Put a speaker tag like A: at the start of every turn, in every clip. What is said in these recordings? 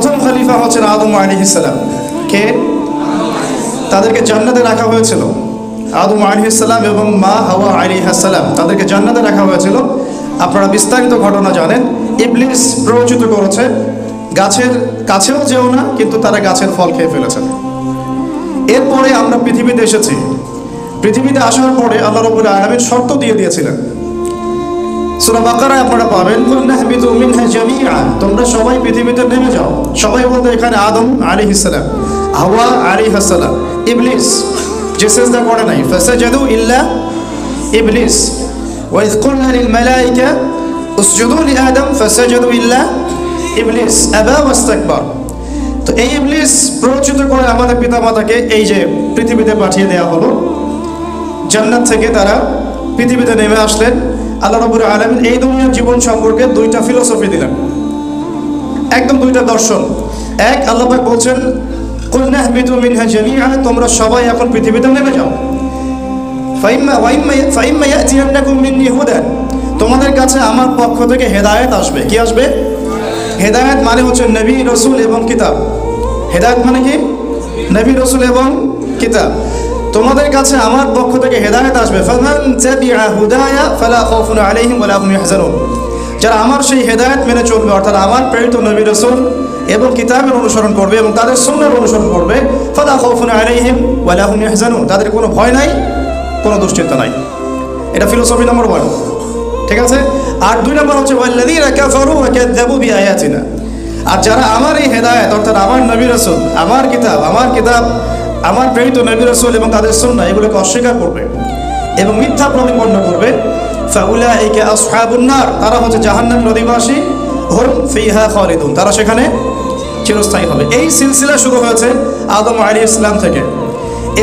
A: প্রথম খলিফা হচ্ছেন আদম আলাইহিস সালাম। কে? তাদেরকে জান্নাতে রাখা হয়েছিল। আদম আলাইহিস সালাম এবং মা হাওয়া আলাইহাস সালাম, তাদেরকে জান্নাতে রাখা হয়েছিল। আপনারা বিস্তারিত ঘটনা জানেন। ইবলিস প্ররোচিত করেছে গাছের কাছেও যেও না, কিন্তু তারা গাছের ফল খেয়ে ফেলেছে। এরপরে আমরা পৃথিবীতে এসেছি। পৃথিবীতে আসার পরে আল্লাহ রাব্বুল আলামিন শর্ত দিয়ে দিয়েছিলেন। সূরা বাকারায় আপনারা পাবেন, কুল্না হাবিতু মিনহা জামিআ, তোমরা সবাই পৃথিবীতে নেমে যাও। সবাই বলতে এখানে আদম আলাইহিস সালাম, হাওয়া আলাইহাস সালাম, ইবলিস যে সিজদা করে নাই, ফাসাজাদু ইল্লা ইবলিস। ওয়া ইয কুলনা লিল মালায়েকা উসজুদু লি আদম ফাসাজাদু ইল্লা ইবলিস আবা ওয়াস্তাকবার। তো এই ইবলিস প্ররোচিত করে আমাদের পিতামাতাকে এই যে পৃথিবীতে পাঠিয়ে দেওয়া হলো। জান্নাত থেকে তারা পৃথিবীতে নেমে আসলেন। আল্লাহ রাব্বুল আলামিন এই দুনিয়ার জীবন সম্পর্কে দুইটা ফিলোসফি দিলেন, একদম দুইটা দর্শন। এক, আল্লাহ পাক বলছেন কুলনা হাবিতু মিনহা জামিআ, তোমরা সবাই এখন পৃথিবীতে নেমে যাও। ফাইম্মা ইয়াতিয়ান্নাকুম মিন্নি হুদান, তোমাদের কাছে আমার পক্ষ থেকে হেদায়েত আসবে। কি আসবে? হেদায়েত মানে হচ্ছে নবী, রাসূল এবং কিতাব। হেদায়েত মানে কি? নবী, রাসূল এবং কিতাব। তোমাদের কাছে আমার পক্ষ থেকে হেদায়েত আসবে। ফামান তাবিআ হুদায়া ফালা খাউফুন আলাইহিম ওয়ালা হুম ইয়াহজানুন, যারা আমার সেই হেদায়েত মেনে চলবে, অর্থাৎ আমার প্রেরিত নবী, রাসূল এবং কিতাবের অনুসরণ করবে এবং তাদের সুন্নাহর অনুসরণ করবে, ফালা খাউফুন আলাইহিম ওয়ালা হুম ইয়াহজানুন, তাদের কোনো ভয় নাই, কোনো দুশ্চিন্তা নাই। এটা ফিলোসফি নম্বর 1, ঠিক আছে। আর 2 নম্বর হচ্ছে ওয়াল্লাযীনা কাফারু ওয়া কাযযাবু বিআয়াতিনা, আর যারা আমার এই হেদায়েত অর্থাৎ আমার নবী, রাসূল, আমার কিতাব আমার প্রেরিত নবী, রাসূল এবং তাদের সুন্নাহ এগুলোকে অস্বীকার করবে এবং মিথ্যা প্রতিপন্ন করবে, ফাউলাইকা আসহাবুন নার, তারা হচ্ছে জাহান্নামের অধিবাসী, হুম ফিহা খালিদুন, তারা সেখানে চিরস্থায়ী হবে। এই সিলসিলা শুরু হয়েছে আদম আলাইহিস সালাম থেকে।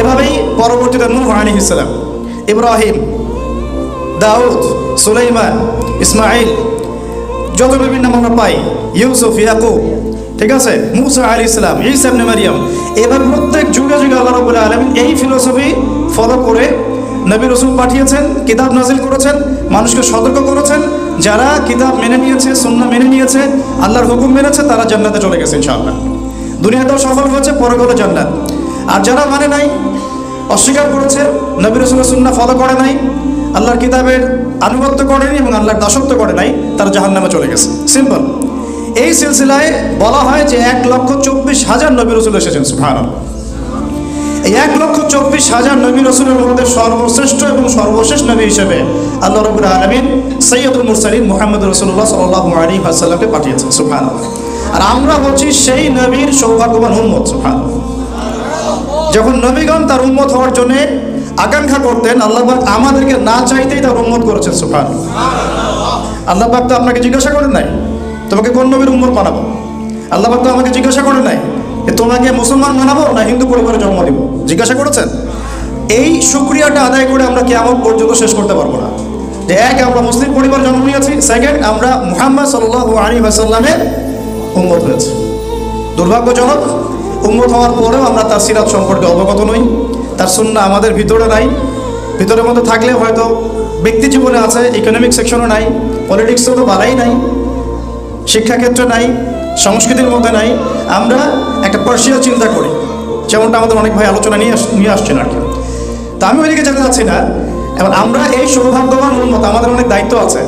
A: এভাবেই পরবর্তীতে নূহ আলাইহিস সালাম, ইব্রাহিম, দাউদ, সুলাইমান, ইসমাঈল, যত নবীর নাম আমরা পাই, ইউসুফ, ইয়াকুব, ঠিক আছে, মুসা আলাইহিস সালাম, ঈসা ইবনে মারইয়াম, এবার প্রত্যেক যুগে যুগে আল্লাহ রাব্বুল আলামিন এই ফিলোসফি ফলো করে নবী, রাসূল পাঠিয়েছেন, কিতাব নাজিল করেছেন, মানুষকে সতর্ক করেছেন। যারা কিতাব মেনে নিয়েছে, সুন্নাহ মেনে নিয়েছে, আল্লাহর হুকুম মেনেছে, তারা জান্নাতে চলে গেছে ইনশাআল্লাহ। দুনিয়াতেও সফল হয়েছে, পরকালে জান্নাত। আর যারা মানে নাই, অস্বীকার করেছে, নবী, রাসূলের সুন্নাহ ফলো করে নাই, আল্লাহর কিতাবের আনুগত্য করেনি এবং আল্লাহর দাসত্ব করে নাই, তারা জাহান্নামে চলে গেছে। সিম্পল। এই সিলসিলায় বলা হয় যে 1,24,000 নবী, রাসূল এসেছেন। সুবহানাল্লাহ। এই 1,24,000 নবী, রাসূলের মধ্যে সর্বশ্রেষ্ঠ এবং সর্বশেষ নবী হিসেবে আল্লাহ রাব্বুল আলামিন সাইয়্যিদুল মুরসালিন মুহাম্মদ রাসূলুল্লাহ সাল্লাল্লাহু আলাইহি ওয়াসাল্লামকে পাঠিয়েছেন। সুবহানাল্লাহ। আর আমরা হচ্ছি সেই নবীর সৌভাগ্যবান উম্মত। সুবহানাল্লাহ। যখন নবীগণ তার উম্মত হওয়ার জন্য আকাঙ্ক্ষা করতেন, আল্লাহ পাক আমাদেরকে না চাইতেই তার উম্মত করেছেন। সুবহানাল্লাহ। আল্লাহ পাক তো আপনাকে জিজ্ঞাসা করেন নাই তোমাকে কোন নবীর উম্মত বানাবো। আল্লাহ পাক তো আমাকে জিজ্ঞাসা করেন নাই তোমাকে মুসলমান বানাবো না হিন্দু পরিবারে জন্ম দিব। জিজ্ঞাসা করেছেন। এই শুকরিয়াটা আদায় করে আমরা কিয়ামত পর্যন্ত শেষ করতে পারবো না যে এক, আমরা মুসলিম পরিবার জন্ম নিয়েছি, সেকেন্ড, আমরা মুহাম্মদ সাল্লাল্লাহু আলাইহি ওয়াসাল্লামের উম্মত হয়েছি। দুর্ভাগ্যজনক, উম্মত হওয়ার পরেও আমরা তার সিরাত সম্পর্কে অবগত নই, তার সুন্নাহ আমাদের ভিতরে নাই। ভিতরের মধ্যে থাকলে হয়তো ব্যক্তি জীবনে আছে, ইকোনমিক সেকশনও নাই, পলিটিক্সও তো বালাই নাই, শিক্ষাক্ষেত্রে নাই, সংস্কৃতির মধ্যে নাই। আমরা একটা পার্সিয়াল চিন্তা করি, যেমনটা আমাদের অনেক ভাই আলোচনা নিয়ে আসছেন আর কি। তা আমি ওইদিকে যেতে চাচ্ছি না। এবং আমরা এই সৌভাগ্যবান উম্মত, আমাদের অনেক দায়িত্ব আছে।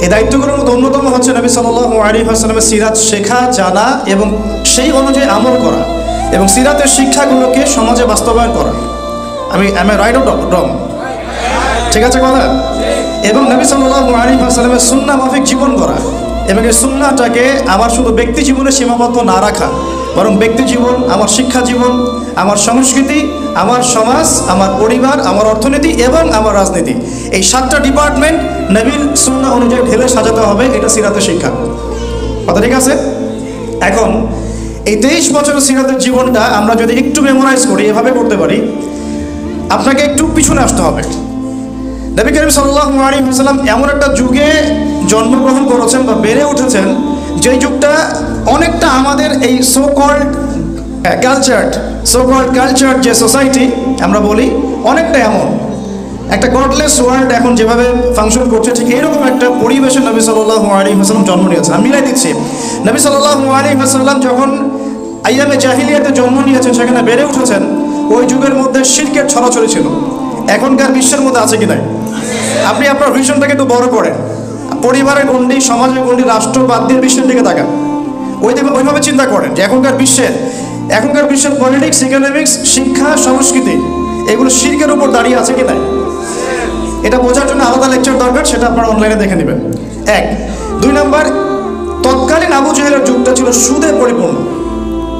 A: এই দায়িত্বগুলোর মধ্যে অন্যতম হচ্ছে নবী সাল্লাল্লাহু আলাইহি ওয়াসাল্লামের সিরাত শেখা, জানা এবং সেই অনুযায়ী আমল করা এবং সিরাতের শিক্ষাগুলোকে সমাজে বাস্তবায়ন করা। am I right or wrong? ঠিক আছে কথা? এবং নবী সাল্লাল্লাহু আলাইহি ওয়াসাল্লামের সুন্নাহ মাফিক জীবন করা এবং এই সুন্নাহটাকে আমার শুধু ব্যক্তি জীবনে সীমাবদ্ধ না রাখা, বরং ব্যক্তি জীবন, আমার শিক্ষা জীবন, আমার সংস্কৃতি, আমার সমাজ, আমার পরিবার, আমার অর্থনীতি এবং আমার রাজনীতি, এই 7টা ডিপার্টমেন্ট নবীর সুন্নাহ অনুযায়ী ঢেলে সাজাতে হবে। এটা সিরাতের শিক্ষা। কথা ঠিক আছে? এখন এই 23 বছরের সিরাতের জীবনটা আমরা যদি একটু মেমোরাইজ করি, এভাবে করতে পারি, আপনাকে একটু পিছনে আসতে হবে। নবী করিম সাল্লাল্লাহু আলাইহি ওয়াসাল্লাম এমন একটা যুগে জন্মগ্রহণ করেছেন বা বেড়ে উঠেছেন, যেই যুগটা অনেকটা আমাদের এই সো কল্ড কালচার যে সোসাইটি আমরা বলি, অনেকটা এমন একটা গডলেস ওয়ার্ল্ড এখন যেভাবে ফাংশন করছে, ঠিক এরকম একটা পরিবেশে নবী সাল্লাল্লাহু আলাইহি ওয়াসাল্লাম জন্ম নিয়েছেন। আমি মিলাই দিচ্ছি, নবী সাল্লাল্লাহু আলাইহি ওয়াসাল্লাম যখন আইয়ামে জাহিলিয়াতে জন্ম নিয়েছেন, সেখানে বেড়ে উঠেছেন, ওই যুগের মধ্যে শিরকের ছড়াছড়ি ছিল। এখনকার বিশ্বের মধ্যে আছে কি নাই? আপনি আপনার ভিশনটাকে একটু বড় করেন, পরিবারের গণ্ডি, সমাজের গণ্ডি, রাষ্ট্র বাদ দিয়ে বিশ্বের দিকে তাকান, ওইভাবে চিন্তা করেন যে এখনকার বিশ্বের পলিটিক্স, ইকোনমিক্স, শিক্ষা, সংস্কৃতি এগুলো শিরকের উপর দাঁড়িয়ে আছে কি নাই? এটা বোঝার জন্য আলাদা লেকচার দরকার, সেটা আপনারা অনলাইনে দেখে নেবেন। 1 2 নম্বর, তৎকালীন আবু জাহেলের যুগটা ছিল সুদে পরিপূর্ণ।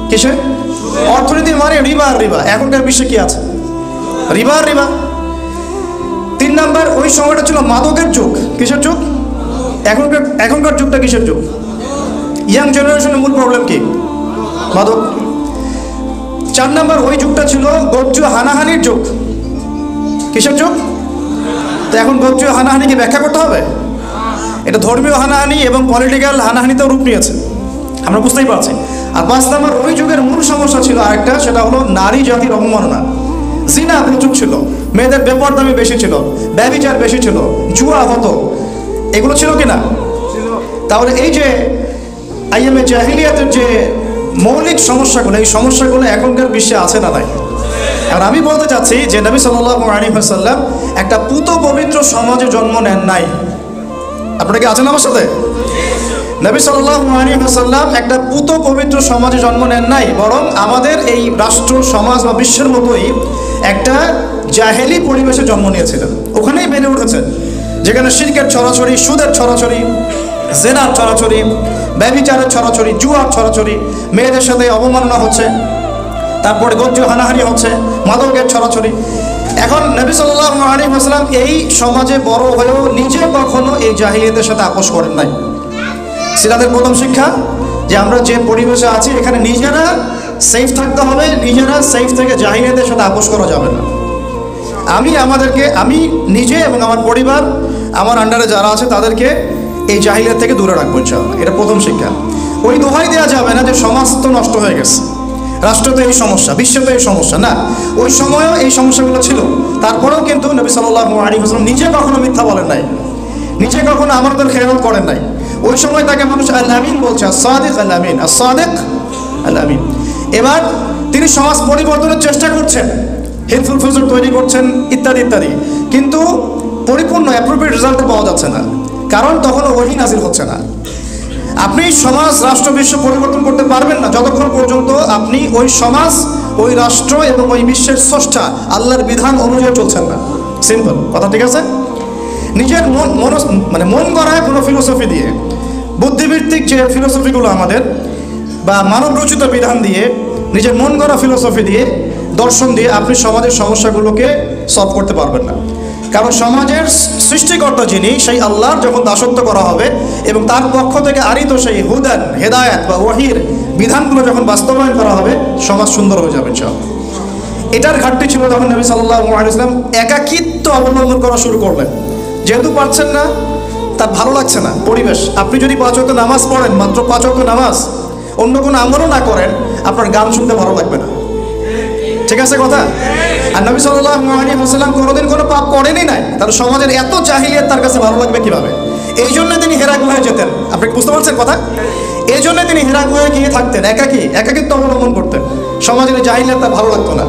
A: কিসে? অর্থনীতি মানে রিবা আর রিবা। এখনকার বিশ্বে কি আছে? রিবা আর রিবা। 3 নম্বর, ওই সময়টা ছিল মাদকের যুগ। কিসের যুগ? এখনকার যুগটা কিসের যুগ? ইয়াং জেনারেশনের মূল প্রবলেম কি? মাদক। 4 নম্বর, ওই যুগটা ছিল গোত্রীয় হানাহানির যুগ। কিসের যুগ? তো এখন গোত্রীয় হানাহানিকে ব্যাখ্যা করতে হবে? এটা ধর্মীয় হানাহানি এবং পলিটিক্যাল হানাহানিতেও রূপ নিয়েছে, আমরা বুঝতেই পারছি। আর 5 নম্বর, ওই যুগের মূল সমস্যা ছিল আরেকটা, সেটা হলো নারী জাতির অবমাননা। জিনা প্রচুর ছিল, মেয়েদের বেপরদামি বেশি ছিল, ব্যভিচার বেশি ছিল, জুয়া হতো, এগুলো ছিল কি না? তাহলে এই যে আইয়ামে জাহিলিয়াতের যে মৌলিক সমস্যাগুলো, এই সমস্যাগুলো এখনকার বিশ্বে আছে না নাই? আর আমি বলতে চাচ্ছি যে নবী সাল্লাল্লাহু আলাইহি ওয়াসাল্লাম একটা পুত পবিত্র সমাজে জন্ম নেন নাই। আপনারা কি আছেন আমার সাথে? নবী সাল্লাল্লাহু আলাইহি ওয়াসাল্লাম একটা পুত পবিত্র সমাজে জন্ম নেন নাই, বরং আমাদের এই রাষ্ট্র, সমাজ বা বিশ্বের মতোই একটা জাহেলি পরিবেশে জন্ম নিয়েছিলেন। ওখানেই বেড়ে উঠেছেন, যেখানে শিরকের ছড়াছড়ি, সুদের ছড়াছড়ি, জেনার ছড়াছড়ি, ব্যভিচারের ছড়াছড়ি, জুয়ার ছড়াছড়ি, মেয়েদের সাথে অবমাননা হচ্ছে, তারপরে গোত্রীয় হানাহানি হচ্ছে, মাদকের ছড়াছড়ি। এখন নবী সাল্লাল্লাহু আলাইহি ওয়াসাল্লাম এই সমাজে বড় হয়েও নিজে কখনো এই জাহিলিয়াতের সাথে আপোষ করেন নাই। সিরাতের প্রথম শিক্ষা যে আমরা যে পরিবেশে আছি এখানে নিজেরা সেফ থাকতে হবে, নিজেরা সেফ থেকে জাহিলিয়াতের সাথে আপোষ করা যাবে না। আমি নিজে এবং আমার পরিবার, আমার আন্ডারে যারা আছে তাদেরকে এই জাহিলিয়াত থেকে দূরে রাখবো ইনশাআল্লাহ। এটা প্রথম শিক্ষা। ওই দোহাই দেওয়া যাবে না যে সমাজ তো নষ্ট হয়ে গেছে, রাষ্ট্র তো এই সমস্যা, বিশ্বে তো এই সমস্যা, না, ওই সময়ও এই সমস্যাগুলো ছিল। তারপরেও কিন্তু নবী সাল্লাল্লাহু আলাইহি ওয়াসাল্লাম নিজে কখনো মিথ্যা বলেন নাই, নিজে কখনো আমাদের খেয়াল করেন নাই। ওই সময় তাকে মানুষ আল আমিন বলছে, সাদিক আল আমিন, সাদিক আল আমিন। এবার তিনি সমাজ পরিবর্তনের চেষ্টা করছেন, হেলফুল ফিউচার তৈরি করছেন, ইত্যাদি ইত্যাদি, কিন্তু পরিপূর্ণ অ্যাপ্রোপ্রিয়েট রেজাল্ট পাওয়া যাচ্ছে না, কারণ তখনও ওহী নাযিল হচ্ছে না। আপনি সমাজ, রাষ্ট্র, বিশ্ব পরিবর্তন করতে পারবেন না যতক্ষণ পর্যন্ত আপনি ওই সমাজ, ওই রাষ্ট্র এবং ওই বিশ্বের স্রষ্টা আল্লাহর বিধান অনুযায়ী চলছেন না। সিম্পল কথা, ঠিক আছে? নিজের মন গড়ায় কোনো ফিলোসফি দিয়ে, বুদ্ধিভিত্তিক যে ফিলোসফিগুলো আমাদের, বা মানব রচিত বিধান দিয়ে, নিজের মন গড়া ফিলোসফি দিয়ে, দর্শন দিয়ে আপনি সমাজের সমস্যাগুলোকে সলভ করতে পারবেন না। কারণ সমাজের সৃষ্টিকর্তা যিনি, সেই আল্লাহর যখন দাসত্ব করা হবে এবং তার পক্ষ থেকে আরিত সেই হুদান, হেদায়াত বা ওয়াহির বিধানগুলো যখন বাস্তবায়ন করা হবে, সমাজ সুন্দর হয়ে যাবে ইনশাআল্লাহ। এটার ঘাটতি ছিল তখন নবী সাল্লাল্লাহু আলাইহি ওয়াসাল্লাম একাকিত্ব অবলম্বন করা শুরু করলেন। যেহেতু পারছেন না, তার ভালো লাগছে না পরিবেশ। আপনি যদি 5 ওয়াক্ত নামাজ পড়েন, মাত্র 5 ওয়াক্ত নামাজ, অন্য কোনো আমলও না করেন, আপনার গান শুনতে ভালো লাগবে না, ঠিক আছে কথা? আর নবী সাল্লাল্লাহু আলাইহি ওয়াসাল্লাম কোনোদিন কোনো পাপ করেনই নাই, তার সমাজের এত জাহিলিয়াত তার কাছে ভালো লাগবে কিভাবে? এই জন্য তিনি হেরা গুহায় যেতেন। আপনি বুঝতে পারছেন কথা? এই জন্য তিনি হেরা গুহায় গিয়ে থাকতেন, একাকিত্ব অবলম্বন করতেন। সমাজের জাহিলিয়াত তার ভালো লাগতো না।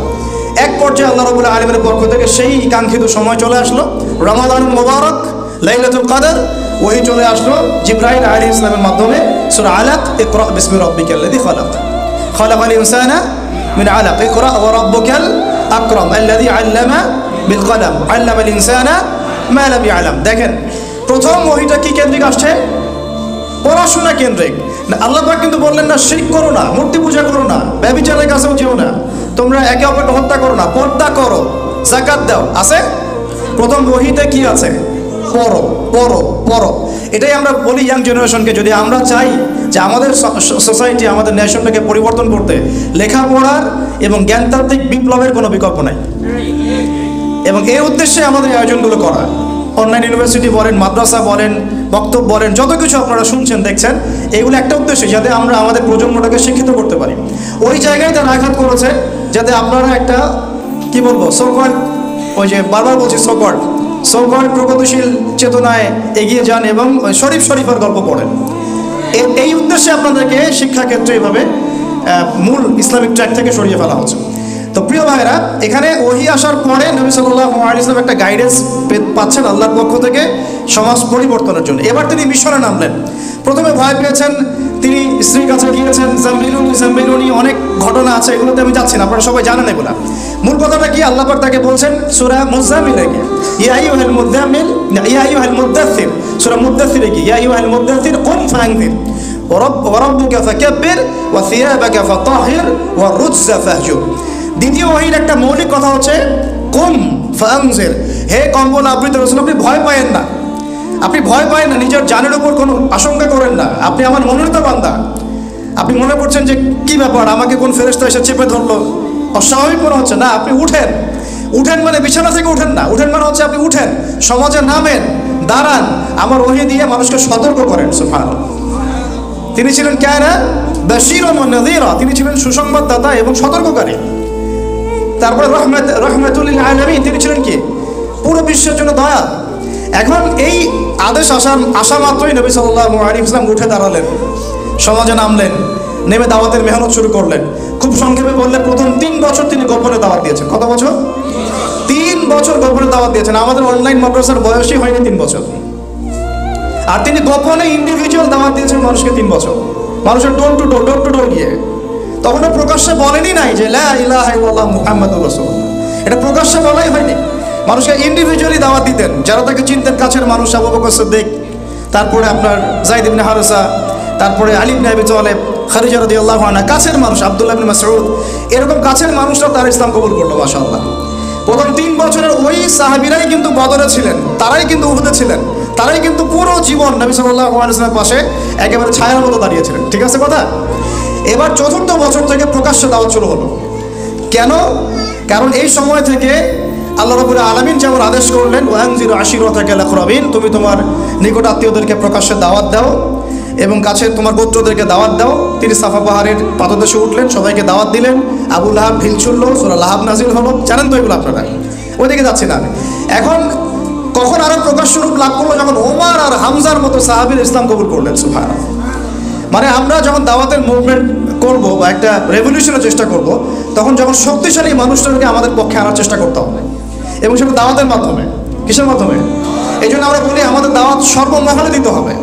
A: এক পর্যায়ে আল্লাহ রাব্বুল আলামিনের পক্ষ থেকে সেই কাঙ্ক্ষিত সময় চলে আসলো, রমাদানুল মুবারক, লাইলাতুল কদর, ওহি চলে আসলো জিবরাইল আলাইহিস সালামের মাধ্যমে। সূরা আলাক, ইকরা বিসমি রাব্বিকাল্লাযী খালাক, খালাকাল ইনসানা মিন আলাক, ইকরা ওয়া রাব্বুকাল আকরাম আল্লাযী আল্লামা বিল কলম, আল্লামাল ইনসানা মা লাম ইয়ালাম। দেখেন, প্রথম ওহিটা কি কেন্দ্রিক আসছে? পড়াশোনা কেন্দ্রিক। আল্লাহ পাক কিন্তু বললেন না শিরক করো না, মূর্তি পূজা করো না, ব্যভিচারের কাছেও যেও না, তোমরা একে অপরকে হত্যা করো না, পর্দা করো, যাকাত দাও। আছে প্রথম ওহিতে কি আছে? পড়ো পড়ো পড়ো। এটাই আমরা বলি ইয়াং জেনারেশনকে, যদি আমরা চাই যে আমাদের সোসাইটি, আমাদের নেশনটাকে পরিবর্তন করতে, লেখাপড়ার এবং জ্ঞানতাত্ত্বিক বিপ্লবের কোনো বিকল্প নাই। এবং এই উদ্দেশ্যে আমাদের আয়োজনগুলো করা, অনলাইন ইউনিভার্সিটি বলেন, মাদ্রাসা বলেন, বক্তব্য বলেন, যত কিছু আপনারা শুনছেন দেখছেন, এইগুলো একটা উদ্দেশ্যে, যাতে আমরা আমাদের প্রজন্মটাকে শিক্ষিত করতে পারি। ওই জায়গায় তারা আঘাত করেছে যাতে আপনারা একটা কি বলবো, সো কল্ড ওই যে বারবার বলছি সোকর প্রগতিশীল চেতনায় এগিয়ে যান এবং শরীফের গল্প পড়েন। এই উদ্দেশ্যে আপনাদেরকে শিক্ষাক্ষেত্রে এভাবে মূল ইসলামিক ট্র্যাক থেকে সরিয়ে ফেলা হচ্ছে। তো প্রিয় ভাইরা, এখানে ওহী আসার পরে নবী সাল্লাল্লাহু আলাইহি ওয়াসাল্লাম একটা গাইডেন্স পাচ্ছেন আল্লাহর পক্ষ থেকে সমাজ পরিবর্তনের জন্য। এবার তিনি মিশনে নামলেন। প্রথমে ভয় পেয়েছেন, তিনি স্ত্রীর কাছে গিয়েছেন, জাম্বিলুনি অনেক ঘটনা আছে, এগুলোতে আমি যাচ্ছি না, আপনারা সবাই জানেন এগুলা। মূল কথাটা কি, আল্লাহ পাক তাকে বলছেন সূরা মুজাম্মিলে গিয়ে ইয়া আইয়ুহাল মুদাম্মিল ইয়া আইয়ুহাল মুদাথথির, সূরা মুদাথথিরে গিয়ে ইয়া আইয়ুহাল মুদাথথির কুম ফাআনযির ওয়া রাব্বুকা ফাকাব্বির ওয়া থিয়াবাকা ফাতাহির ওয়া রুজা ফাহজুর। দ্বিতীয় ওহীর একটা মৌলিক কথা হচ্ছে কুম ফাআনযির, হে কম্বল আবৃত রাসূল, আপনি ভয় পায়েন না, আপনি ভয় পায়েন না, নিজের জানের উপর কোনো আশঙ্কা করেন না, আপনি আমার মনোনীত বান্দা। আপনি মনে করছেন যে কি ব্যাপার, আমাকে কোন ফেরেশতা এসে চেপে ধরলো, অস্বাভাবিক মনে হচ্ছে, না, আপনি উঠেন মানে বিছানা থেকে উঠেন না, উঠেন মানে হচ্ছে আপনি উঠেন, সমাজে নামেন, দাঁড়ান, আমার ওহী দিয়ে মানুষকে সতর্ক করেন। সুবহানাল্লাহ। তিনি ছিলেন কায়না বাশীরান ওয়া নাযীরা, তিনি ছিলেন সুসংবাদদাতা এবং সতর্ককারী। তারপরে রহমাতুল লিল আলামিন, তিনি ছিলেন কি, পুরো বিশ্বের জন্য দয়া। এখন এই আদেশ আসা মাত্রই নবী সাল্লাল্লাহু আলাইহি ওয়াসাল্লাম উঠে দাঁড়ালেন, সমাজে নামলেন, নেমে দাওয়াতের মেহনত শুরু করলেন। খুব সংক্ষেপে বললে প্রথম 3 বছর তিনি গোপনে দাওয়াত দিয়েছেন। কত বছর? 3 বছর গোপনে দাওয়াত দিয়েছেন। আমাদের অনলাইন মাদ্রাসার বয়সই হয়নি 3 বছর, আর তিনি গোপনে ইন্ডিভিজুয়াল দাওয়াত দিয়েছেন মানুষকে 3 বছর, মানুষের ডোর টু ডোর গিয়ে। তখনও প্রকাশ্যে বলেনই নাই যে লা ইলাহা ইল্লাল্লাহ মুহাম্মাদুর রাসূলুল্লাহ, এটা প্রকাশ্যে বলাই হয়নি। মানুষকে ইন্ডিভিজুয়ালি দাওয়াত দিতেন, যারা তাকে চিনতেন, কাছের মানুষ, আবু বকর সিদ্দিক, তারপরে আপনার যায়েদ ইবনে হারেসা, তারপরে আলী ইবনে আবি তালেব, খাদিজা রাদিয়াল্লাহু আনহা, কাছের মানুষ আব্দুল্লাহ ইবনে মাসউদ, এরকম কাছের মানুষরা তার ইসলাম কবুল করলো। মাশাআল্লাহ। প্রথম 3 বছরের ওই সাহাবীরাই কিন্তু বদরে ছিলেন, তারাই কিন্তু উহুদে ছিলেন, তারাই কিন্তু পুরো জীবন নবী সাল্লাল্লাহু আলাইহি ওয়াসাল্লামের পাশে একেবারে ছায়ার মতো দাঁড়িয়েছিলেন। ঠিক আছে কথা? এবার 4র্থ বছর থেকে প্রকাশ্য দাওয়াত শুরু হলো। কেন? কারণ এই সময় থেকে আল্লাহ রাব্বুল আলামিন যেমন আদেশ করলেন ওয়ানজিরু আশিরাতাকাল আকরাবিন, তুমি তোমার নিকট আত্মীয়দেরকে প্রকাশ্যে দাওয়াত দাও এবং কাছে তোমার গোত্রদেরকে দাওয়াত দাও। তিনি সাফা পাহাড়ের পাদদেশে উঠলেন, সবাইকে দাওয়াত দিলেন। আবু লাহাব ঢিল ছুড়ল, সূরা লাহাব নাজিল হলো, জানেন তো এগুলো আপনারা, ওইদিকে যাচ্ছি না। এখন কখন আরো প্রকাশ্য রূপ লাভ করলো, যখন ওমর আর হামজার মতো সাহাবীর ইসলাম কবুল করলেন। সুবহানাল্লাহ। মানে আমরা যখন দাওয়াতের মুভমেন্ট করব বা একটা রেভলিউশনের চেষ্টা করব, তখন যখন শক্তিশালী মানুষদেরকে আমাদের পক্ষে আনার চেষ্টা করতে হবে, এবং সেটা দাওয়াতের মাধ্যমে। কিসের মাধ্যমে? এই জন্য আমরা বলি আমাদের দাওয়াত সর্বমহলে দিতে হবে।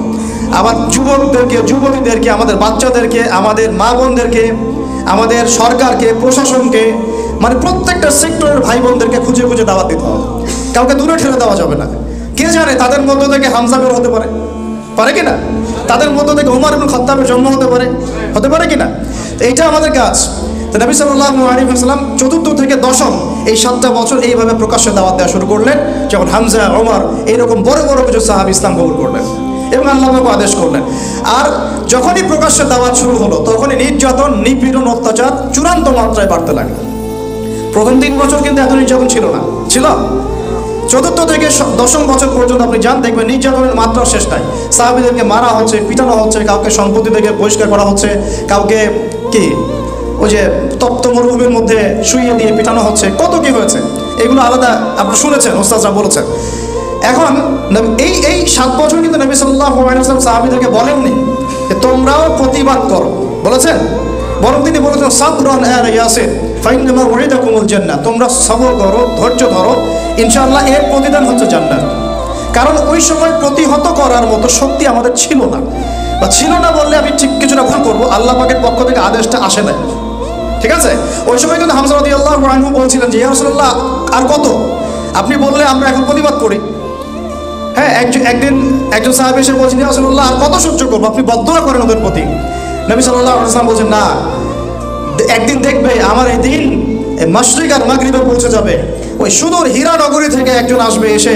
A: আবার যুবকদেরকে, যুবতীদেরকে, আমাদের বাচ্চাদেরকে, আমাদের মা বোনদেরকে, আমাদের সরকারকে, প্রশাসনকে, মানে প্রত্যেকটা সেক্টরের ভাই বোনদেরকে খুঁজে খুঁজে দাওয়াত দিতে হবে। কাউকে দূরে ঠেলে দেওয়া যাবে না। কে জানে তাদের মধ্য থেকে হামজা বের হতে পারে কিনা? তাদের মধ্য থেকে ওমর ইবনে খাত্তাবের জন্ম হতে পারে কিনা? এইটা আমাদের কাজ। তো নবী সাল্লাল্লাহু আলাইহি ওয়াসাল্লাম 4র্থ থেকে 10ম এই 7টা বছর এইভাবে প্রকাশ্যে দাওয়াত দেওয়া শুরু করলেন, যখন হামজা, ওমর এরকম বড় বড় কিছু সাহাবী ইসলাম কবুল করলেন এবং আল্লাহ পাক আদেশ করলেন। আর যখনই প্রকাশ্যে দাওয়াত শুরু হলো, তখনই নির্যাতন, নিপীড়ন, অত্যাচার চূড়ান্ত মাত্রায় বাড়তে লাগলো। প্রথম 3 বছর কিন্তু এত নির্যাতন ছিল না, ছিল 4র্থ থেকে 10ম বছর পর্যন্ত আপনি যান, দেখবেন নির্যাতনের মাত্রা শেষ নাই। সাহাবীদেরকে মারা হচ্ছে, পিটানো হচ্ছে, কাউকে সম্পত্তি থেকে বহিষ্কার করা হচ্ছে, কাউকে কি ওই যে তপ্ত মরুভূমির মধ্যে শুইয়ে দিয়ে পিটানো হচ্ছে, কত কি হয়েছে, এগুলো আলাদা আপনারা শুনেছেন, ওস্তাদরা বলেছেন। এখন এই 7 বছর কিন্তু নবী সাল্লাল্লাহু আলাইহি ওয়াসাল্লাম সাহাবীদেরকে বলেননি যে তোমরাও প্রতিবাদ করো, বলেছেন? বরং তিনি বলেছেন সাবরান আলা ইয়াসির ফাইন্নামা ওয়াইদাকুমুল জান্নাহ, তোমরা সবর করো, ধৈর্য ধরো, ইনশাআল্লাহ এর প্রতিদান হচ্ছে জান্নাত। কারণ ওই সময় প্রতিহত করার মতো শক্তি আমাদের ছিল না, বা ছিল না বললে আমি ঠিক কিছুটা ভুল করবো, আল্লাহ পাকের পক্ষ থেকে আদেশটা আসে নাই। ঠিক আছে? ওই সময় কিন্তু হামজা রাদিয়াল্লাহু আনহু বলছিলেন যে ইয়া রাসূলুল্লাহ আর কত, আপনি বললে আমরা এখন প্রতিবাদ করি। হ্যাঁ, একদিন একজন সাহাবী এসে বলছেন ইয়া রাসূলুল্লাহ আর কত সহ্য করবো, আপনি বদদুয়া করেন ওদের প্রতি। নবী সাল্লাল্লাহু আলাইহি ওয়াসাল্লাম বলছেন না, একদিন দেখবে আমার এই দিন মাশরিক আর মাগরিবে পৌঁছে যাবে, ওই সুদূর হীরা নগরী থেকে একজন আসবে, এসে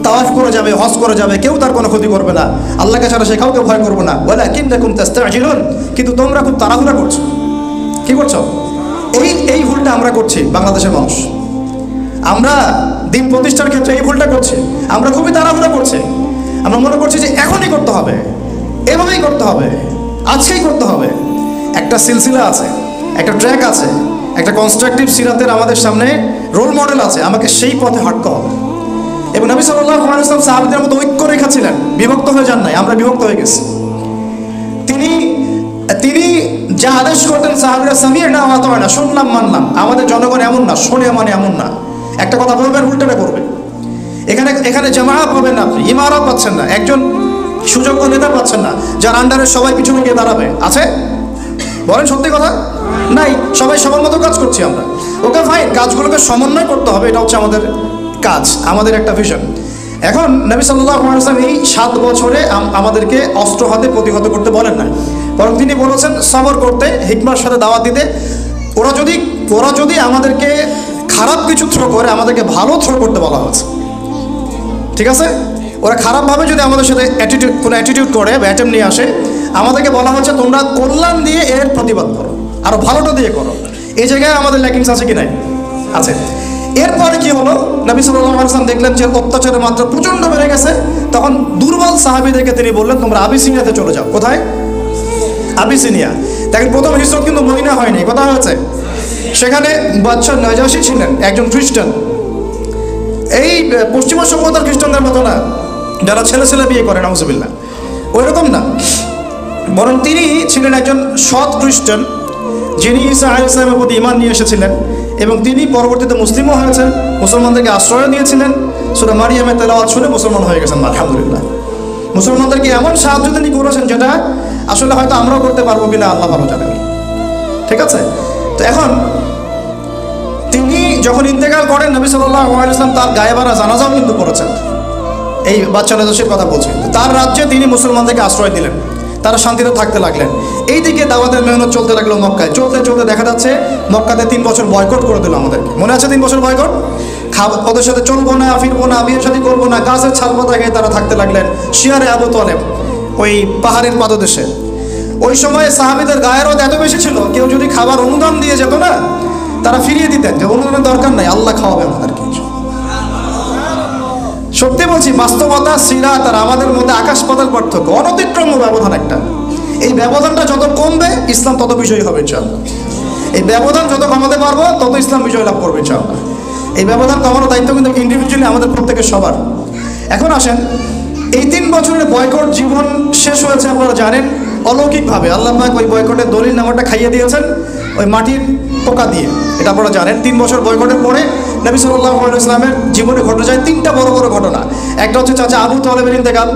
A: তাওয়াফ করে যাবে, হজ করে যাবে, কেউ তার কোনো ক্ষতি করবে না, আল্লাহকে ছাড়া সে কাউকে ভয় করবে না। ওয়ালাকিন্নাকুম তাস্তাজিলুন, কিন্তু তোমরা খুব তাড়াহুড়া করছো। কি করছো? এই ভুলটা আমরা করছি বাংলাদেশের মানুষ। আমরা দিন প্রতিষ্ঠার ক্ষেত্রে এই ভুলটা করছি, আমরা খুবই তাড়াহুড়া করছি। আমরা মনে করছি যে এখনই করতে হবে, এভাবেই করতে হবে, আজকেই করতে হবে। একটা সিলসিলা আছে, একটা ট্র্যাক আছে, একটা কনস্ট্রাকটিভ সিরাতের আমাদের সামনে রোল মডেল আছে, আমাকে সেই পথে হাঁটতে হবে। এবং নবী সাল্লাল্লাহু আলাইহি ওয়াসাল্লাম সাহাবীদের মধ্যে ঐক্য রেখেছিলেন, বিভক্ত হয়ে যান নাই, আমরা বিভক্ত হয়ে গেছি। তিনি যা আদেশ করতেন সাহাবীরা সামি'না ওয়া আতা'না, শুনলাম মানলাম। আমাদের জনগণ এমন না, শোনে মানে এমন না, একটা কথা বলবেন উল্টাটা করবে। এখানে জামাআত পাবেন না, আপনি ইমারত পাচ্ছেন না, একজন সুযোগ্য নেতা পাচ্ছেন না যার আন্ডারে সবাই পিছনে গিয়ে দাঁড়াবে। আছে? বলেন সত্যি কথা, নাই। সবাই সবার মতো কাজ করছি আমরা। ওকে ফাইন, কাজগুলোকে সমন্বয় করতে হবে, এটা হচ্ছে আমাদের কাজ, আমাদের একটা ভিশন। এখন নবী সাল্লাল্লাহু আলাইহি ওয়াসাল্লাম এই 7 বছরে আমাদেরকে অস্ত্র হাতে প্রতিহত করতে বলেন না, বরং তিনি বলেছেন সবর করতে, হিকমার সাথে দাওয়াত দিতে। ওরা যদি আমাদেরকে খারাপ কিছু থ্রো করে, আমাদেরকে ভালো থ্রো করতে বলা হয়েছে। ঠিক আছে? ওরা খারাপভাবে যদি আমাদের সাথে কোনো অ্যাটিটিউড করে বা অ্যাটেম্প নিয়ে আসে, আমাদেরকে বলা হচ্ছে তোমরা কল্যাণ দিয়ে এর প্রতিবাদ করো, আরও ভালোটা দিয়ে করো। এই জায়গায় আমাদের ল্যাকিংস আছে কি নাই? আছে। এরপরে কি হলো, নবী সাল্লাল্লাহু আলাইহি ওয়াসাল্লাম দেখলেন যে অত্যাচারের মাত্রা প্রচণ্ড বেড়ে গেছে। তখন দুর্বল সাহাবীদেরকে তিনি বললেন তোমরা আবিসিনিয়াতে চলে যাও। কোথায়? আবিসিনিয়া। দেখেন প্রথম হিজরত কিন্তু মদিনা হয়নি, কোথায় হয়েছে? সেখানে বাদশা নাজাশী ছিলেন একজন খ্রিস্টান। এই পশ্চিমা সভ্যতার খ্রিস্টানদের মতো না, যারা ছেলে বিয়ে করে, নাউজুবিল্লাহ, ওই রকম না। বরং তিনি ছিলেন একজন সৎ খ্রিস্টান, যিনি ঈসা আলাইহিস সালামের প্রতি ঈমান নিয়ে এসেছিলেন এবং তিনি পরবর্তীতে মুসলিমও হয়েছেন, মুসলমানদেরকে আশ্রয় দিয়েছিলেন। সূরা মারিয়ামের তেলাওয়াত শুনে মুসলমান হয়ে গেছেন, আলহামদুলিল্লাহ। মুসলমানদেরকে এমন সাহায্য তিনি করেছেন যেটা আসলে হয়তো আমরাও করতে পারবো কিনা আল্লাহ ভালো জানেন। ঠিক আছে? তো এখন তিনি যখন ইন্তেকাল করেন, নবী সাল্লাল্লাহু আলাইহি ওয়াসাল্লাম তার গায়েবারা জানাজাও কিন্তু করেছেন। এই বাচ্চা নাজাশীর কথা বলছি। তার রাজ্যে তিনি মুসলমানদেরকে আশ্রয় দিলেন, তারা শান্তিতে থাকতে লাগলেন। এইদিকে দাওয়াতের মেহনত চলতে লাগলো মক্কায়। চলতে দেখা যাচ্ছে মক্কাতে 3 বছর বয়কট করে দিল আমাদেরকে। মনে আছে 3 বছর বয়কট? ওদের সাথে চলবো না, ফিরবো না, বিয়ের শাদী করবো না, গাছের ছালপাতা খেয়ে তারা থাকতে লাগলেন শিয়ারে আবু তলেব, ওই পাহাড়ের পাদদেশে। ওই সময় সাহাবীদের গায়ের রোদ এত বেশি ছিল, কেউ যদি খাবার অনুদান দিয়ে যেত না, তারা ফিরিয়ে দিতেন যে অনুদানের দরকার নাই, আল্লাহ খাওয়াবে আমাদেরকে। সত্যি বলছি, বাস্তবতা সিরাত আর আমাদের মধ্যে আকাশ পাতাল পার্থক্য, অনতিক্রম্য ব্যবধান একটা। এই ব্যবধানটা যত কমবে ইসলাম তত বিজয়ী হবে ইনশাআল্লাহ। এই ব্যবধান যত কমাতে পারবো তত ইসলাম বিজয় লাভ করবে ইনশাআল্লাহ। এই ব্যবধান কমানোর দায়িত্ব কিন্তু ইন্ডিভিজুয়ালি আমাদের প্রত্যেকের সবার। এখন আসেন, এই 3 বছরের বয়কট জীবন শেষ হয়েছে আপনারা জানেন অলৌকিকভাবে। আল্লাহ পাক ওই বয়কটের দলিল নাম্বারটা খাইয়ে দিয়েছেন ওই মাটির পোকা দিয়ে, এটা আপনারা জানেন। 3 বছর বয়কটের পরে নবী সাল্লাল্লাহু আলাইহি ওয়াসাল্লামের জীবনে ঘটে যায় 3টা বড় ঘটনা। একটা হচ্ছে চাচা আবু তালেবের ইন্তেকাল,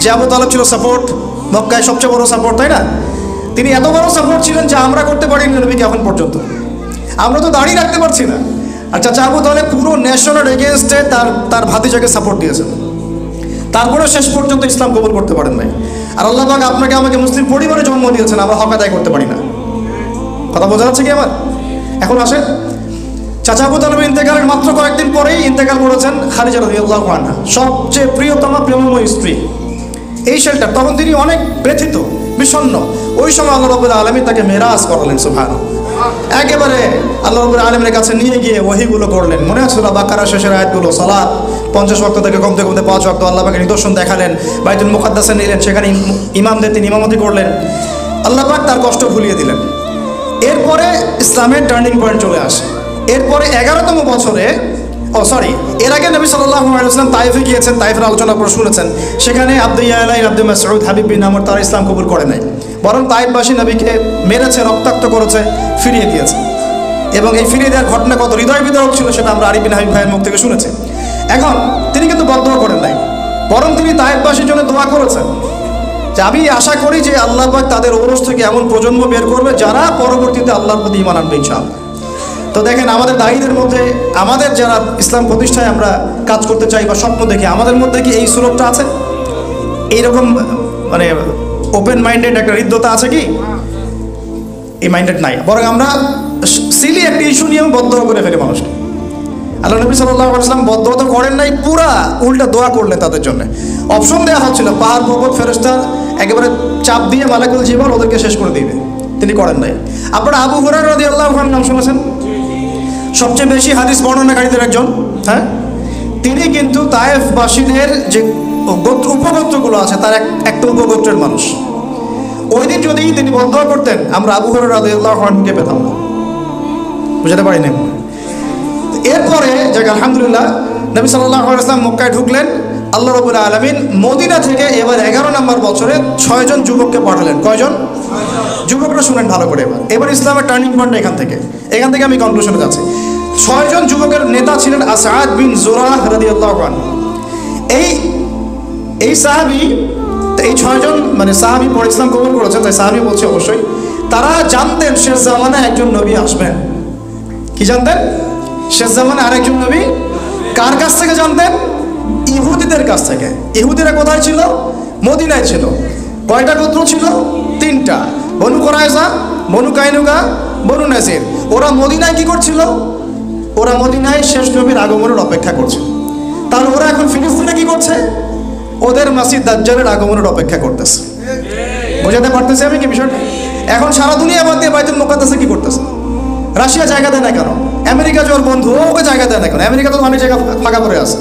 A: যে আবু তালেব ছিল সাপোর্ট, মক্কায় সবচেয়ে বড় সাপোর্ট, তাই না? তিনি এত বড় সাপোর্ট ছিলেন যে আমরা করতে পারিনি নবীকে এখন পর্যন্ত, আমরা তো দাঁড়িয়ে রাখতে পারছি না। আর চাচা আবু তালেব পুরো ন্যাশনাল এগেনস্টে তার ভাতিজাকে সাপোর্ট দিয়েছেন, তারপরে শেষ পর্যন্ত ইসলাম কবুল করতে পারেন নাই। আর আল্লাহ পাক আপনাকে আমাকে মুসলিম পরিবারে জন্ম দিয়েছেন, আমরা হক আদায় করতে পারি না। কথা বোঝা যাচ্ছে কি আমার? এখন আসেন, চাচা আবু তালেবের ইন্তেকালের মাত্র কয়েকদিন পরেই ইন্তেকাল করেছেন খাদিজা রাদিয়াল্লাহু আনহা, সবচেয়ে প্রিয়তমা প্রেমময় স্ত্রী। এই শেল্টার, তখন তিনি অনেক ব্যথিত, বিষণ্ণ। ওই সময় আল্লাহ রাব্বুল আলামিন তাকে মেরাজ করালেন, সুবহানাল্লাহ। একেবারে আল্লাহ রাব্বুল আলামিনের কাছে নিয়ে গিয়ে ওহীগুলো করলেন। মনে আছে সূরা বাকারা শেষের আয়াতগুলো? সালাত 50 ওয়াক্ত থেকে কমতে 5 ওয়াক্ত আল্লাহ পাকের নিদর্শন দেখালেন। বাইতুল মুকাদ্দাসে নিলেন, সেখানে ইমামদের তিনি ইমামতি করলেন। আল্লাহ পাক তার কষ্ট ভুলিয়ে দিলেন। এরপরে ইসলামের টার্নিং পয়েন্ট চলে আসে। এরপরে 11তম বছরে, এর আগে নবী সাল্লাল্লাহু আলাইহি ওয়াসাল্লাম তায়েফে গিয়েছেন, তায়েফের আলোচনা আপনারা শুনেছেন। সেখানে আব্দু ইয়ালাই, আব্দু মাসউদ, হাবিব বিন আমর তারা ইসলাম কবুল করে নাই, বরং তায়েফবাসী নবীকে মেরেছে, রক্তাক্ত করেছে, ফিরিয়ে দিয়েছে। এবং এই ফিরিয়ে দেওয়ার ঘটনা কত হৃদয় বিদারক ছিল সেটা আমরা আরিফ বিন হাবিব ভাইয়ের মুখ থেকে শুনেছি। এখন তিনি কিন্তু বদদোয়া করেন নাই, বরং তিনি তায়েফবাসীর জন্য দোয়া করেছেন যে আমি আশা করি যে আল্লাহ পাক তাদের ওরস থেকে এমন প্রজন্ম বের করবে যারা পরবর্তীতে আল্লাহর প্রতি ঈমান আনবে ইনশাআল্লাহ। তো দেখেন, আমাদের দায়ীদের মধ্যে, আমাদের যারা ইসলাম প্রতিষ্ঠায় আমরা কাজ করতে চাই বা স্বপ্ন দেখি, আমাদের মধ্যে কি এই সুলভটা আছে? এইরকম মানে ওপেন মাইন্ডেড একটা হৃদ্যতা আছে কি? এই মাইন্ডেড নাই, বরং আমরা সিলি একটা ইস্যু নিয়েও বদদোয়া করে ফেলি মানুষকে। আল্লাহ নবী সাল্লাল্লাহু আলাইহি ওয়াসাল্লাম বদদোয়া তো করেন নাই, পুরা উল্টা দোয়া করলেন তাদের জন্য। অপশন দেওয়া হচ্ছিল, পাহাড় পর্বত ফেরেশতা একেবারে চাপ দিয়ে মালাকুল জীবন ওদেরকে শেষ করে দিবে, তিনি করেন নাই। আপনারা আবু হুরায়রা রাদিয়াল্লাহু আনহু নাম শুনেছেন? সবচেয়ে বেশি হাদিস বর্ণনাকারীদের একজন। হ্যাঁ, তিনি কিন্তু তায়েফবাসীদের যে উপগোত্রগুলো আছে তার একটা উপগোত্রের মানুষ। ওই দিন যদি তিনি বদদোয়া করতেন, আমরা আবু হুরায়রা রাদিয়াল্লাহু আনহুকে পেতাম না। বুঝতে পারিনি। এরপরে যাক আলহামদুলিল্লাহ, নবী সাল্লাল্লাহু আলাইহি ওয়াসাল্লাম মক্কায় ঢুকলেন। আল্লাহ রাব্বুল আলামিন মদিনা থেকে এবার 11 নম্বর বছরে 6 জন যুবককে পাঠালেন। কয়জন যুবকরা? শুনেন ভালো করে। এবার ইসলামের টার্নিং পয়েন্ট এখান থেকে আমি কনক্লুশনে যাচ্ছি। 6 জন যুবকের নেতা ছিলেন আসাদ বিন জুরাহ রাদিয়াল্লাহু আনহু। এই সাহাবী, এই 6 জন মানে সাহাবী পরে ইসলাম কবুল করেছেন, তাই সাহাবী বলছে অবশ্যই। তারা জানতেন শেষ জামানায় একজন নবী আসবেন। কি জানতেন? শেষ জামানায় আরেকজন নবী। কার কাছ থেকে জানতেন? ইহুদিদের কাছ থেকে। ইহুদিরা কোথায় ছিল? মদিনায় ছিল। কয়টা গোত্র ছিল? 3টা, বনু কুরাইজা, বনু কাইনুকা, বনু নাজির। ওরা মদিনায় কি করছিল? ওরা মদিনায় শেষ নবীর আগমনের অপেক্ষা করছে। তাহলে ওরা এখন ফিলিস্তিনে কি করছে? ওদের মাসিহ দাজ্জালের আগমনের অপেক্ষা করতেছে। বোঝাতে পারতেছি আমি কি বিষয়টা? এখন সারা দুনিয়া বাদ দিয়ে বাইতুল মুকাদ্দাসে কি করতেছে? রাশিয়া জায়গা দেয় না কেন? আমেরিকা যে ওর বন্ধু, ওকে জায়গা দেয় না কেন? আমেরিকা তো অনেক জায়গা ফাঁকা পড়ে আছে।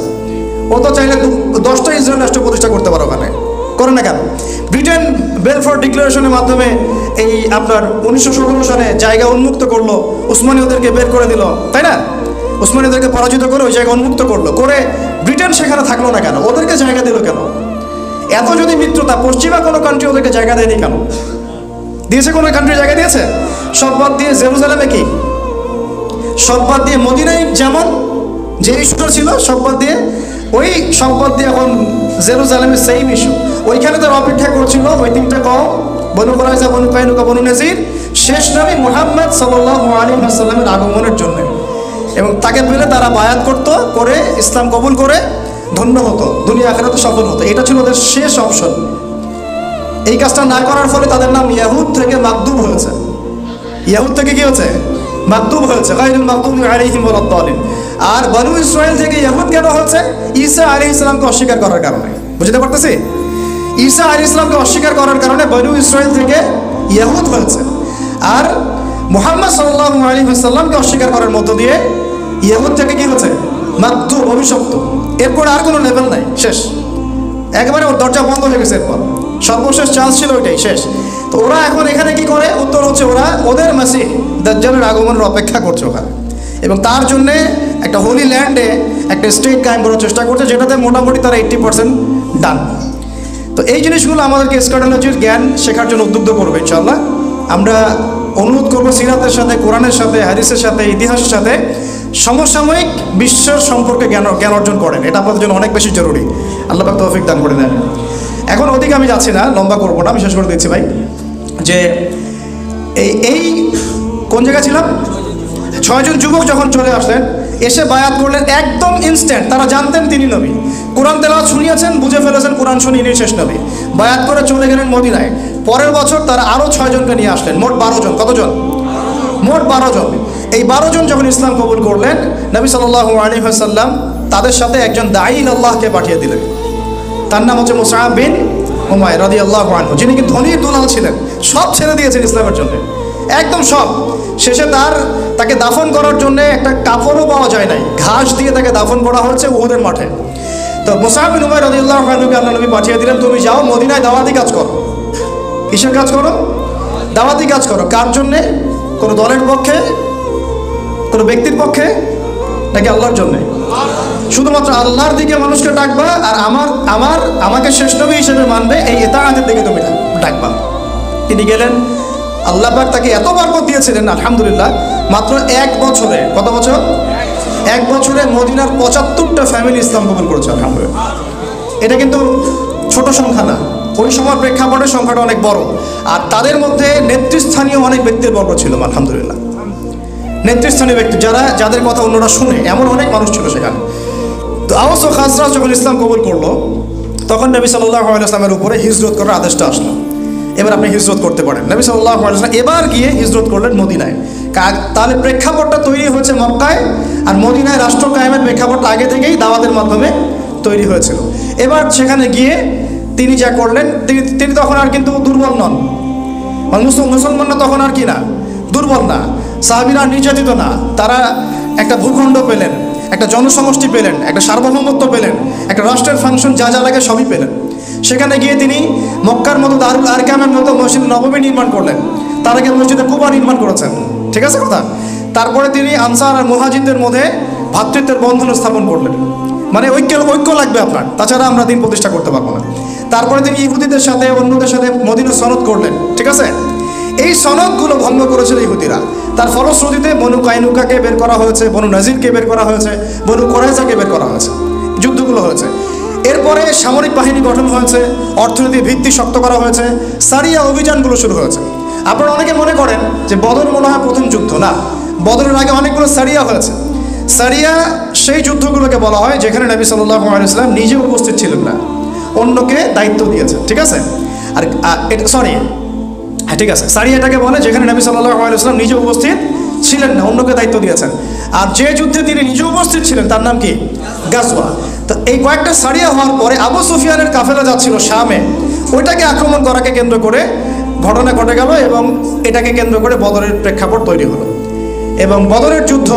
A: ও তো চাইলে 10টা ইসরায়েল রাষ্ট্র প্রতিষ্ঠা করতে পারো, ওখানে করে না কেন? ব্রিটেন বেলফোর্ড ডিক্লারেশনের মাধ্যমে এই আপনার 1917 সালে জায়গা উন্মুক্ত করলো, উসমানীয়দেরকে বের করে দিল, তাই না? উসমানীয়দেরকে পরাজিত করে ওই জায়গা উন্মুক্ত করলো, করে ব্রিটেন সেখানে থাকলো না কেন? ওদেরকে জায়গা দিল কেন? এত যদি মিত্রতা, পশ্চিমা কোনো কান্ট্রি ওদেরকে জায়গা দেয়নি কেন? দিয়েছে? কোনো কান্ট্রি জায়গা দিয়েছে? সব বাদ দিয়ে জেরুজালেমে কি? সব বাদ দিয়ে মদিনায় যেমন যে ইস্যুটা ছিল, সব বাদ দিয়ে এখন জেরুজালেমের সেম ইস্যু। ওইখানে তার অপেক্ষা করছিল ওই 3টা কওম, বনু কুরাইজা, বনু কাইনুকা, বনু নাজির, শেষ নবী মুহাম্মদ সাল্লাল্লাহু আলাইহি ওয়াসাল্লামের আগমনের জন্য। এবং তাকে পেলে তারা বায়াত করতো, করে ইসলাম কবুল করে ধন্য হতো, দুনিয়া আখিরাতে সফল হতো। এটা ছিল ওদের শেষ অপশন। এই কাজটা না করার ফলে তাদের নাম ইয়াহুদ থেকে মাকদুব হয়েছে। ইয়াহুদ থেকে কি হয়েছে? মাকদুব হয়েছে, গায়রুল মাকদুবি আলাইহিম ওয়ালাদ-দালিন। আর বনু ইসরাইল থেকে ইয়াহুদ কেন হয়েছে? ঈসা আলাইহিস সালামকে অস্বীকার করার কারণে। বুঝতে পারতেছি? ঈসা আলাইহিস সালামকে অস্বীকার করার কারণে বনু ইসরাইল থেকে ইয়াহুদ হয়েছে। আর মুহাম্মদ সাল্লাল্লাহু আলাইহি ওয়াসাল্লামকে অস্বীকার করার মধ্য দিয়ে ইয়াহুদ থেকে কি হচ্ছে? মাকদুব, অভিশপ্ত। এরপর আর কোনো লেভেল নাই, শেষ। একেবারে ওর দরজা বন্ধ হয়ে গেছে। এরপর সর্বশেষ চান্স ছিল ওইটাই, শেষ। তো ওরা এখন এখানে কি করে? উত্তর হচ্ছে ওরা ওদের মাসিহ দাজ্জালের আগমনের অপেক্ষা করছে ওখানে, এবং তার জন্যে একটা হোলি ল্যান্ডে একটা স্টেট কায়েম করার চেষ্টা করছে, যেটাতে মোটামুটি তারা 80% ডান। তো এই জিনিসগুলো আমাদেরকে এসকাটোলজির জ্ঞান শেখার জন্য উদ্বুদ্ধ করবে ইনশাআল্লাহ। আমরা অনুরোধ করবো সিরাতের সাথে, কোরআনের সাথে, হাদিসের সাথে, ইতিহাসের সাথে সমসাময়িক বিশ্বের সম্পর্কে জ্ঞান অর্জন করেন। এটা আপনাদের জন্য অনেক বেশি জরুরি। আল্লাহ পাক তৌফিক দান করে দেন। এখন ওদিকে আমি যাচ্ছি না, লম্বা করবো না, বিশেষ করে দিচ্ছি ভাই যে এই কোন জায়গায় ছিলাম? 6 জন যুবক যখন চলে আসলেন, এসে বায়াত করলেন একদম ইনস্ট্যান্ট। তারা জানতেন তিনি নবী, কোরআন তেলাওয়াত শুনিয়েছেন, বুঝে ফেলেছেন কোরআন শুনি ইনি শেষ নবী। বায়াত করে চলে গেলেন মদিনায়। পরের বছর তারা আরও 6 জনকে নিয়ে আসলেন, মোট 12 জন। কতজন? মোট 12 জন। এই 12 জন যখন ইসলাম কবুল করলেন, নবী সাল্লাল্লাহু আলাইহি ওয়াসাল্লাম তাদের সাথে একজন দাঈ আল্লাহকে পাঠিয়ে দিলেন। তার নাম হচ্ছে মুসআব বিন উমাইর রাদিয়াল্লাহু আনহু, যিনি কি ধনী দুলাল ছিলেন, সব ছেড়ে দিয়েছেন ইসলামের জন্য, একদম সব। শেষে তাকে দাফন করার জন্য একটা কাপড়ও পাওয়া যায় নাই, ঘাস দিয়ে তাকে দাফন করা হয়েছে উহুদের মাঠে। তো মুসআব বিন উমাইর রাদিয়াল্লাহু আনহুকে আল্লাহ নবী পাঠিয়ে দিলেন, তুমি যাও মদিনায় দাওয়াতি কাজ করো। কিসের কাজ করো? দাওয়াতি কাজ করো। কার জন্যে? কোনো দলের পক্ষে, কোনো ব্যক্তির পক্ষে, নাকি আল্লাহর জন্যে? শুধুমাত্র আল্লাহর দিকে মানুষকে ডাকবা, আর আমাকে শেষ নবী হিসেবে মানবে, এই ইতাআতের দিকে তুমি ডাকবা। তিনি গেলেন। আল্লাহ পাক তাকে এত বরকত দিয়েছিলেন আলহামদুলিল্লাহ, মাত্র 1 বছরে। কত বছর? 1 বছরে মদিনার 75টা ফ্যামিলি ইসলাম কবুল করেছে আলহামদুলিল্লাহ। এটা কিন্তু ছোট সংখ্যা না, ওই সময় প্রেক্ষাপটের সংখ্যাটা অনেক বড়। আর তাদের মধ্যে নেতৃস্থানীয় অনেক ব্যক্তির বর্গ ছিল আলহামদুলিল্লাহ। নেতৃস্থানীয় ব্যক্তি যাদের কথা অন্যরা শুনে, এমন অনেক মানুষ ছিল সেখানে। তো আওস ও খাজরাজ যখন ইসলাম কবুল করলো, তখন নবী সাল্লাল্লাহু আলাইহি ওয়াসাল্লামের উপরে হিজরত করার আদেশটা আসলো। এবার আপনি হিজরত করতে পারেন। নবী সাল্লাল্লাহু আলাইহি ওয়াসাল্লাম এবার গিয়ে হিজরত করলেন মদিনায়। তাহলে প্রেক্ষাপটটা তৈরি হয়েছে মক্কায়, আর মদিনায় রাষ্ট্র কায়েমের প্রেক্ষাপটটা আগে থেকেই দাওয়াতের মাধ্যমে তৈরি হয়েছিল। এবার সেখানে গিয়ে তিনি যা করলেন, তিনি তখন আর কিন্তু দুর্বল নন। মুসলমানরা তখন আর কি না, দুর্বল না। সাহাবীরা নির্যাতিত না। তারা একটা ভূখণ্ড পেলেন, একটা জনসমষ্টি পেলেন, একটা সার্বভৌমত্ব পেলেন, একটা রাষ্ট্রের ফাংশন যা লাগে সবই পেলেন। সেখানে গিয়ে তিনি মক্কার মতো দারুল আরকামের মতো মসজিদ নববী নির্মাণ করলেন। তার আগে মসজিদে কুবা নির্মাণ করেছেন। ঠিক আছে কথা? তারপরে তিনি আনসার আর মুহাজিরদের মধ্যে ভ্রাতৃত্বের বন্ধন স্থাপন করলেন। মানে ঐক্য লাগবে আপনার, তাছাড়া আমরা দিন প্রতিষ্ঠা করতে পারবো না। তারপরে তিনি ইহুদিদের সাথে অন্যদের সাথে মদিনা সনদ করলেন, ঠিক আছে। এই সনদগুলো ভঙ্গ করেছিল ইহুদিরা। তার ফলশ্রুতিতে বনু কাইনুকাকে বের করা হয়েছে, বনু নাজিরকে বের করা হয়েছে, বনু কোরাইজাকে বের করা হয়েছে, যুদ্ধগুলো হয়েছে। এরপরে সামরিক বাহিনী গঠন হয়েছে, অর্থনীতির ভিত্তি শক্ত করা হয়েছে, সারিয়া অভিযানগুলো শুরু হয়েছে। আপনারা অনেকে মনে করেন যে বদর মনে হয় প্রথম যুদ্ধ, না, বদরের আগে অনেকগুলো সারিয়া হয়েছে। সারিয়া সেই যুদ্ধগুলোকে বলা হয় যেখানে নবী সাল্লাল্লাহু আলাইহি ওয়াসাল্লাম নিজে উপস্থিত ছিলেন না, অন্যকে দায়িত্ব দিয়েছেন, ঠিক আছে। আর হ্যাঁ, ঠিক আছে, সারিয়াটাকে বলে যেখানে নবী সাল্লাল্লাহু আলাইহি ওয়াসাল্লাম নিজে উপস্থিত ছিলেন না, অন্যকে দায়িত্ব দিয়েছেন। আর যে যুদ্ধে তিনি নিজে উপস্থিত ছিলেন তার নাম কি? গাজওয়া। তো এই কয়েকটা সারিয়া হওয়ার পরে আবু সুফিয়ানের কাফেলা যাচ্ছিল শামে, ওইটাকে আক্রমণ করাকে কেন্দ্র করে ঘটনা ঘটে গেল এবং এটাকে কেন্দ্র করে বদরের প্রেক্ষাপট তৈরি হলো। এবং বদরের যুদ্ধ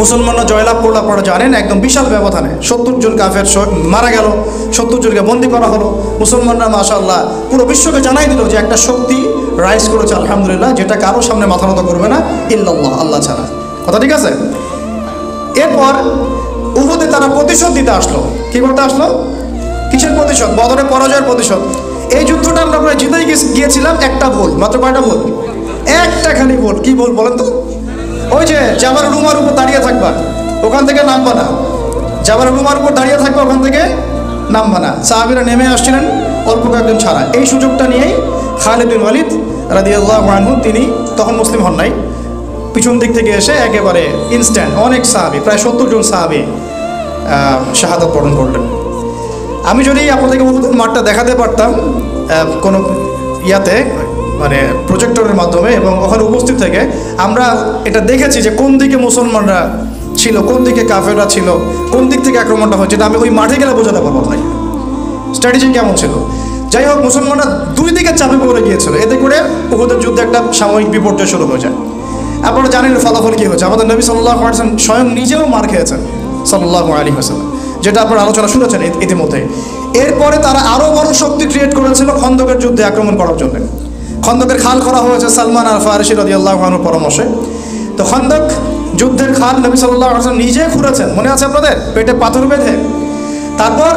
A: মুসলমানরা জয়লাভ করলো, আপনারা জানেন, একদম বিশাল ব্যবধানে 70 জন কাফের মারা গেল, 70 জনকে বন্দী করা হলো। মুসলমানরা মাশাআল্লাহ পুরো বিশ্বকে জানাই দিল যে একটা শক্তি রাইজ করেছে, আলহামদুলিল্লাহ, যেটা কারো সামনে মাথা নত করবে না ইল্লাল্লাহ, আল্লাহ ছাড়া। কথা ঠিক আছে। এরপর উহুদে তারা প্রতিশোধ দিতে আসলো। কি করতে আসলো? কিসের প্রতিশোধ? বদরের পরাজয়ের প্রতিশোধ। এই যুদ্ধটা আমরা প্রায় জিতেই গিয়েছিলাম, একটা ভুল মাত্র। কয়টা ভুল? একটা খালি ভুল। কি ভুল বলেন তো? ওই যে জাবাল রুমার উপর দাঁড়িয়ে থাকবা, ওখান থেকে নামবা না। জাবাল রুমার উপর দাঁড়িয়ে থাকবা, ওখান থেকে নামবা না। সাহাবীরা নেমে আসছিলেন অল্প কয়েকজন ছাড়া। এই সুযোগটা নিয়েই খালিদ বিন ওয়ালিদ রাদিয়াল্লাহু আনহু, তিনি তখন মুসলিম হন নাই, পিছন দিক থেকে এসে একেবারে ইনস্ট্যান্ট অনেক সাহাবী, প্রায় 70 জন সাহাবী শাহাদাত বরণ করলেন। আমি যদি আপনাদেরকে উহুদের মাঠটা দেখাতে পারতাম কোনো ইয়াতে, মানে প্রজেক্টরের মাধ্যমে, এবং ওখানে উপস্থিত থেকে আমরা এটা দেখেছি যে কোন দিকে মুসলমানরা ছিল, কোন দিকে কাফেররা ছিল, কোন দিক থেকে আক্রমণটা হয়েছে, এটা আমি ওই মাঠে গেলে বোঝাতে পারবো আপনাকে স্ট্র্যাটেজি কেমন ছিল। যাই হোক, মুসলমানরা দুই দিকে চাপে পড়ে গিয়েছিল, এতে করে উহুদের যুদ্ধে একটা সাময়িক বিপর্যয় শুরু হয়ে যায়। আপনারা জানেন ফলাফল কী হয়েছে। আমাদের নবী সাল্লাল্লাহু আলাইহি ওয়াসাল্লাম স্বয়ং নিজেও মার খেয়েছেন, সাল্লাল্লাহু আলাইহি ওয়াসাল্লাম, যেটা আপনারা আলোচনা শুনেছেন ইতিমধ্যে। এরপরে তারা আরও বড় শক্তি ক্রিয়েট করেছিল খন্দকের যুদ্ধে আক্রমণ করার জন্য। খন্দকের খাল করা হয়েছে সালমান আল ফারিসি রাদিয়াল্লাহু আনহুর পরামর্শে। তো খন্দক যুদ্ধের খাল নবী সাল্লাল্লাহু আলাইহি ওয়াসাল্লাম নিজে খুঁড়েছেন, মনে আছে আপনাদের? পেটে পাথর বেঁধে। তারপর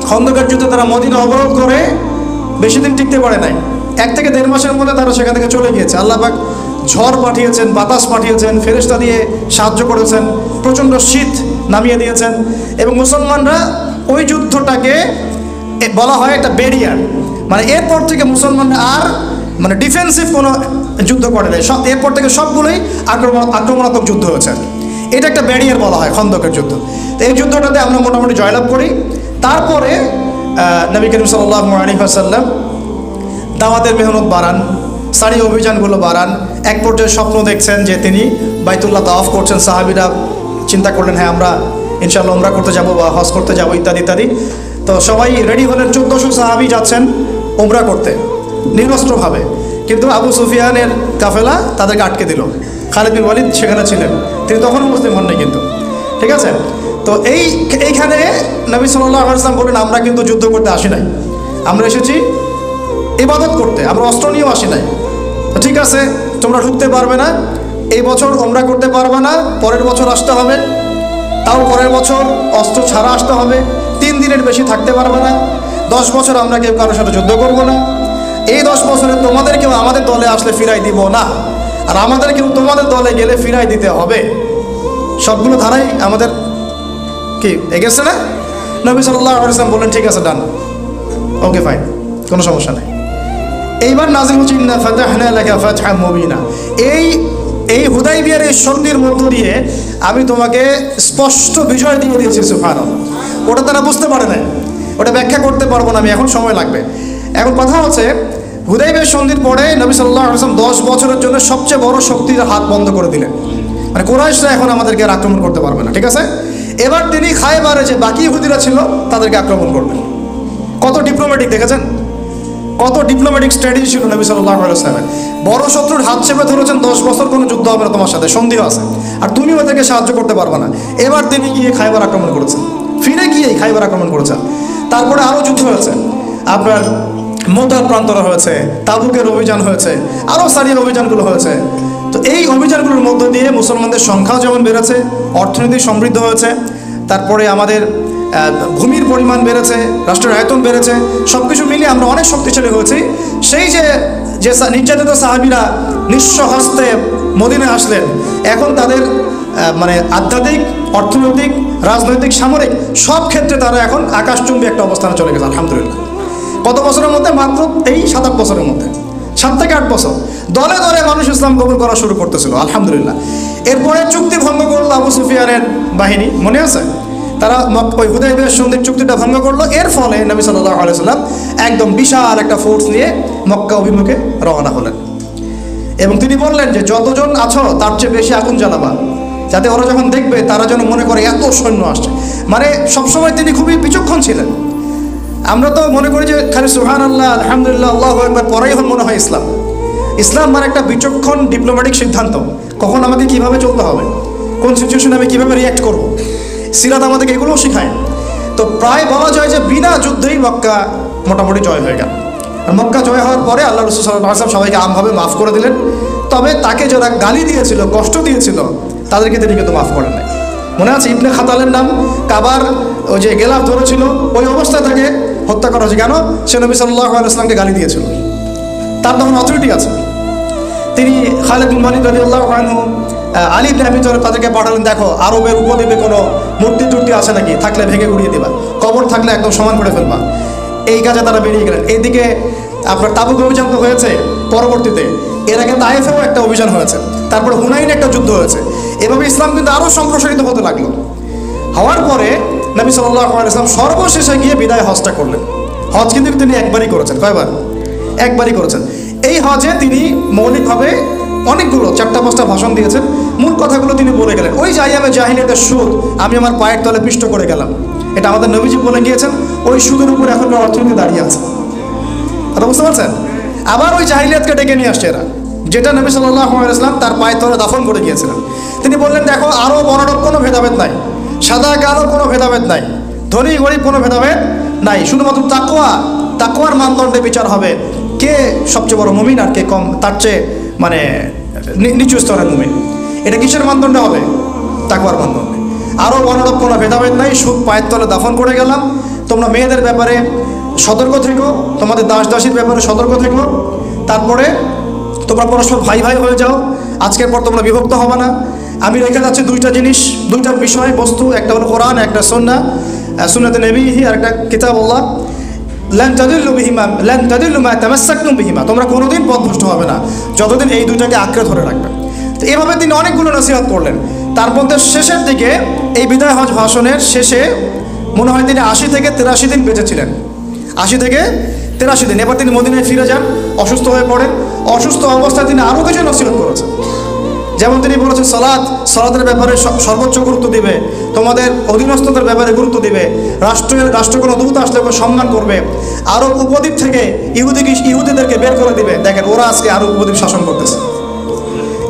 A: খন্দকের যুদ্ধে তারা মদিনা অবরোধ করে বেশি দিন টিকতে পারে নাই, 1 থেকে 1.5 মাসের মধ্যে তারা সেখান থেকে চলে গিয়েছে। আল্লাহ পাক ঝড় পাঠিয়েছেন, বাতাস পাঠিয়েছেন, ফেরেশতা দিয়ে সাহায্য করেছেন, প্রচণ্ড শীত নামিয়ে দিয়েছেন। এবং মুসলমানরা ওই যুদ্ধটাকে বলা হয় একটা ব্যারিয়ার, মানে এরপর থেকে মুসলমানরা আর মানে ডিফেন্সিভ কোনো যুদ্ধ করে দেয়, এরপর থেকে সবগুলোই আক্রমণাত্মক যুদ্ধ হয়েছে। এটা একটা ব্যারিয়ার বলা হয় খন্দকের যুদ্ধ। তো এই যুদ্ধটাতে আমরা মোটামুটি জয়লাভ করি। তারপরে নবী করিম সাল্লাল্লাহু আলাইহি ওয়াসাল্লাম দাওয়াতের মেহনত বাড়ান, সারি অভিযানগুলো বাড়ান। এক পর্যায়ে স্বপ্ন দেখছেন যে তিনি বাইতুল্লাহ তাওয়াফ করছেন। সাহাবীরা চিন্তা করলেন, হ্যাঁ আমরা ইনশাআল্লাহ উমরা করতে যাব বা হজ করতে যাব, ইত্যাদি ইত্যাদি। তো সবাই রেডি হলেন, 1400 সাহাবী যাচ্ছেন উমরা করতে নিরস্ত্রভাবে। কিন্তু আবু সুফিয়ানের কাফেলা তাদেরকে আটকে দিল। খালিদ বিন ওয়ালিদ সেখানে ছিলেন, তিনি তখনও মুসলিম হন নাই কিন্তু, ঠিক আছে। তো এইখানে নবী সাল্লাল্লাহু আলাইহি ওয়াসাল্লাম বলেন, আমরা কিন্তু যুদ্ধ করতে আসি নাই, আমরা এসেছি ইবাদত করতে, আমরা অস্ত্র নিয়েও আসি নাই। তো ঠিক আছে, তোমরা ঢুকতে পারবে না, এই বছর উমরা করতে পারবে না, পরের বছর আসতে হবে, তাও পরের বছর অস্ত্র ছাড়া আসতে হবে, 3 দিনের বেশি থাকতে পারবে না, 10 বছর আমরা কেউ কারোর সাথে যুদ্ধ করবো না, এই 10 বছরে তোমাদের কেউ আমাদের দলে আসলে ফিরাই দিব না, আর আমাদের কেউ তোমাদের দলে গেলে ফিরাই দিতে হবে। সবগুলো ধারাই আমাদের কি এগেছে না? নবী সাল্লাল্লাহু আলাইহি ওয়াসাল্লাম বললেন, ঠিক আছে, ডান, ওকে ফাইন, কোনো সমস্যা নেই। এইবার নাযিল হচ্ছে ইন্না ফাতাহনা লাকা ফাতহাম মুবিনা। এই হুদাইবিয়ার এই সন্ধির মধ্য দিয়ে আমি তোমাকে স্পষ্ট বিজয় দিয়ে দিয়েছি। সুবহানাল্লাহ। ওটা তারা বুঝতে পারে না, ওটা ব্যাখ্যা করতে পারবো না আমি, এখন সময় লাগবে। এখন কথা হচ্ছে, হুদাইবিয়ার সন্ধির পরে নবী সাল্লাল্লাহু আলাইহি ওয়াসাল্লাম 10 বছরের জন্য সবচেয়ে বড় শক্তির হাত বন্ধ করে দিলেন, মানে কুরাইশরা এখন আমাদেরকে আর আক্রমণ করতে পারবে না, ঠিক আছে। এবার তিনি খায়বারে যে বাকি ইহুদিরা ছিল তাদেরকে আক্রমণ করবেন। কত ডিপ্লোম্যাটিক, দেখেছেন কত ডিপ্লোম্যাটিক স্ট্র্যাটেজি ছিল নবী সাল্লাল্লাহু আলাইহি ওয়াসাল্লামের। বড় শত্রুর হাত চেপে ধরেছেন, 10 বছর কোনো যুদ্ধ হবে না তোমার সাথে, সন্ধিও আছে, আর তুমি ওদেরকে সাহায্য করতে পারবে না। এবার তিনি গিয়ে খায়বার আক্রমণ করেছেন, ফিরে গিয়ে খায়বার আক্রমণ করেছেন। তারপরে আরও যুদ্ধ হয়েছে, আপনার মোতার প্রান্তরা হয়েছে, তাবুকের অভিযান হয়েছে, আরও সারিয়া অভিযানগুলো হয়েছে। তো তো এই অভিযানগুলোর মধ্য দিয়ে মুসলমানদের সংখ্যাও যেমন বেড়েছে, অর্থনীতি সমৃদ্ধ হয়েছে, তারপরে আমাদের ভূমির পরিমাণ বেড়েছে, রাষ্ট্রের আয়তন বেড়েছে, সব কিছু মিলিয়ে আমরা অনেক শক্তিশালী হয়েছি। সেই যে নির্যাতিত সাহাবীরা নিঃস্ব হস্তে মদিনায় আসলেন, এখন তাদের মানে আধ্যাত্মিক, অর্থনৈতিক, রাজনৈতিক, সামরিক সব ক্ষেত্রে তারা এখন আকাশচুম্বী একটা অবস্থানে চলে গেছে আলহামদুলিল্লাহ। কত বছরের মধ্যে? মাত্র এই 7-8 বছরের মধ্যে, 7 থেকে 8 বছর দলে দলে মানুষ ইসলাম কবুল করা শুরু করতেছিল আলহামদুলিল্লাহ। এরপরে চুক্তি ভঙ্গ করলো আবু সুফিয়ানের বাহিনী, মনে আছে? তারা ওই হুদায়বিয়ার সন্ধির চুক্তিটা ভঙ্গ করলো। এর ফলে নবী সাল্লাল্লাহু আলাইহি ওয়াসাল্লাম একদম বিশাল একটা ফোর্স নিয়ে মক্কা অভিমুখে রওনা হলেন এবং তিনি বললেন যে যতজন আছো তার চেয়ে বেশি আগুন জ্বালাবা, যাতে ওরা যখন দেখবে তারা যেন মনে করে এত সৈন্য আসছে। মানে সবসময় তিনি খুবই বিচক্ষণ ছিলেন। আমরা তো মনে করি যে খালি সুবহানাল্লাহ, আলহামদুলিল্লাহ, আল্লাহু আকবার পড়াই মনে হয় ইসলাম। ইসলাম মানে একটা বিচক্ষণ ডিপ্লোম্যাটিক সিদ্ধান্ত, কখন আমাকে কিভাবে চলতে হবে, কোন সিচুয়েশনে আমি কীভাবে রিয়্যাক্ট করব। সিরাত আমাদেরকে এগুলোও শেখায়। তো প্রায় বলা যায় যে বিনা যুদ্ধেই মক্কা মোটামুটি জয় হয়ে গেল। মক্কা জয় হওয়ার পরে আল্লাহ রাসূল সাল্লাল্লাহু আলাইহি ওয়াসাল্লাম সবাইকে আমভাবে মাফ করে দিলেন। তবে তাকে যারা গালি দিয়েছিল, কষ্ট দিয়েছিল, তাদেরকে তিনি কিন্তু মাফ করেন নাই। মনে আছে ইবনে খাতালের নাম? কাবার ওই যে গেলাফ ধরেছিল, ওই অবস্থায় তাকে হত্যা করা হয়েছে। কেন? সে নবী সাল্লাল্লাহু আলাইহি ওয়াসাল্লামকে গালি দিয়েছিল। তার তখন অথরিটি আছে। তিনি খালিদ বিন ওয়ালিদ রাদিয়াল্লাহু আনহু, আলী ইবনে আবি তালেব তাদেরকে পাঠালেন, দেখো আরবের উপদ্বীপে কোনো মূর্তি টুর্তি আছে নাকি, থাকলে ভেঙে গুড়িয়ে দিবা, কবর থাকলে একদম সমান করে ফেলবা। এই কাজে তারা বেরিয়ে গেলেন। এইদিকে আপনার তাবুক অভিযান তো হয়েছে পরবর্তীতে, এর আগে তায়েফেও একটা অভিযান হয়েছে, তারপরে হুনাইনে একটা যুদ্ধ হয়েছে। এভাবে ইসলাম কিন্তু আরও সম্প্রসারিত হতে লাগলো। হওয়ার পরে নবী সাল্লাল্লাহু আলাইহি ওয়াসাল্লাম সর্বশেষে গিয়ে বিদায় হজটা করলেন। হজ কিন্তু তিনি একবারই করেছেন। কয়বার? একবারই করেছেন। এই হজে তিনি মৌলিকভাবে অনেকগুলো 4-5টা ভাষণ দিয়েছেন। মূল কথাগুলো তিনি বলে গেলেন। ওই যে আইয়ামে জাহিলিয়াতের সুদ আমি আমার পায়ের তলে পিষ্ট করে গেলাম, এটা আমাদের নবীজি বলে গিয়েছেন। ওই সুদের উপর এখনকার অর্থনীতি দাঁড়িয়ে আছে। কথা বুঝতে পারছেন? আবার ওই জাহিলিয়াতকে ডেকে নিয়ে আসছে এরা, যেটা নবী সাল্লাল্লাহু আলাইহি ওয়াসাল্লাম তার পায়ের তলে দাফন করে গিয়েছিলেন। তিনি বললেন, দেখো আরও বড়লোক কোনো ভেদাভেদ নাই, সাদা কালো কোনো ভেদাভেদ নাই, ধনী গরিব কোনো ভেদাভেদ নাই, শুধুমাত্র তাকওয়ার মানদণ্ডে বিচার হবে, কে সবচেয়ে বড় মুমিন আর কে কম, তার চেয়ে মানে নিচু স্তরের মুমিন। এটা কিসের মানদণ্ডে হবে? তাকওয়ার মানদণ্ডে। আরও বড়লোক কোনো ভেদাভেদ নাই, সুদ পায়ের তলে দাফন করে গেলাম। তোমরা মেয়েদের ব্যাপারে সতর্ক থেকো, তোমাদের দাস দাসীর ব্যাপারে সতর্ক থেকো। তারপরে তোমরা পরস্পর ভাই ভাই হয়ে যাও, আজকের পর তোমরা বিভক্ত হবে না। আমি রেখে যাচ্ছি 2টা জিনিস, 2টা বিষয় বস্তু, একটা হলো কোরআন, একটা সুন্নাহ, সুন্নাতে নবীহি, আর একটা কিতাবুল্লাহ। লান তাদিল্লু মা তামাসসাকতুম বিহিমা, তোমরা কোনোদিন পথভ্রষ্ট হবে না যতদিন এই 2টাকে আঁকড়ে ধরে রাখবে। তো এভাবে তিনি অনেকগুলো নসিহত করলেন। তার মধ্যে শেষের দিকে এই বিদায় হজ ভাষণের শেষে মনে হয় তিনি 80 থেকে 83 দিন বেঁচেছিলেন। 80 থেকে 83 দিন। এবার তিনি মদিনায় ফিরে যান, অসুস্থ হয়ে পড়েন। অসুস্থ অবস্থায় তিনি আরও কিছু নসিহত করেছেন। যেমন তিনি বলেছেন সালাতের ব্যাপারে সর্বোচ্চ গুরুত্ব দিবে, তোমাদের অধীনস্থতার ব্যাপারে গুরুত্ব দিবে, রাষ্ট্র কোনো দূত আসলে ওকে সম্মান করবে, আরব উপদ্বীপ থেকে ইহুদিদেরকে বের করে দিবে। দেখেন ওরা আজকে আরব উপদ্বীপ শাসন করতেছে।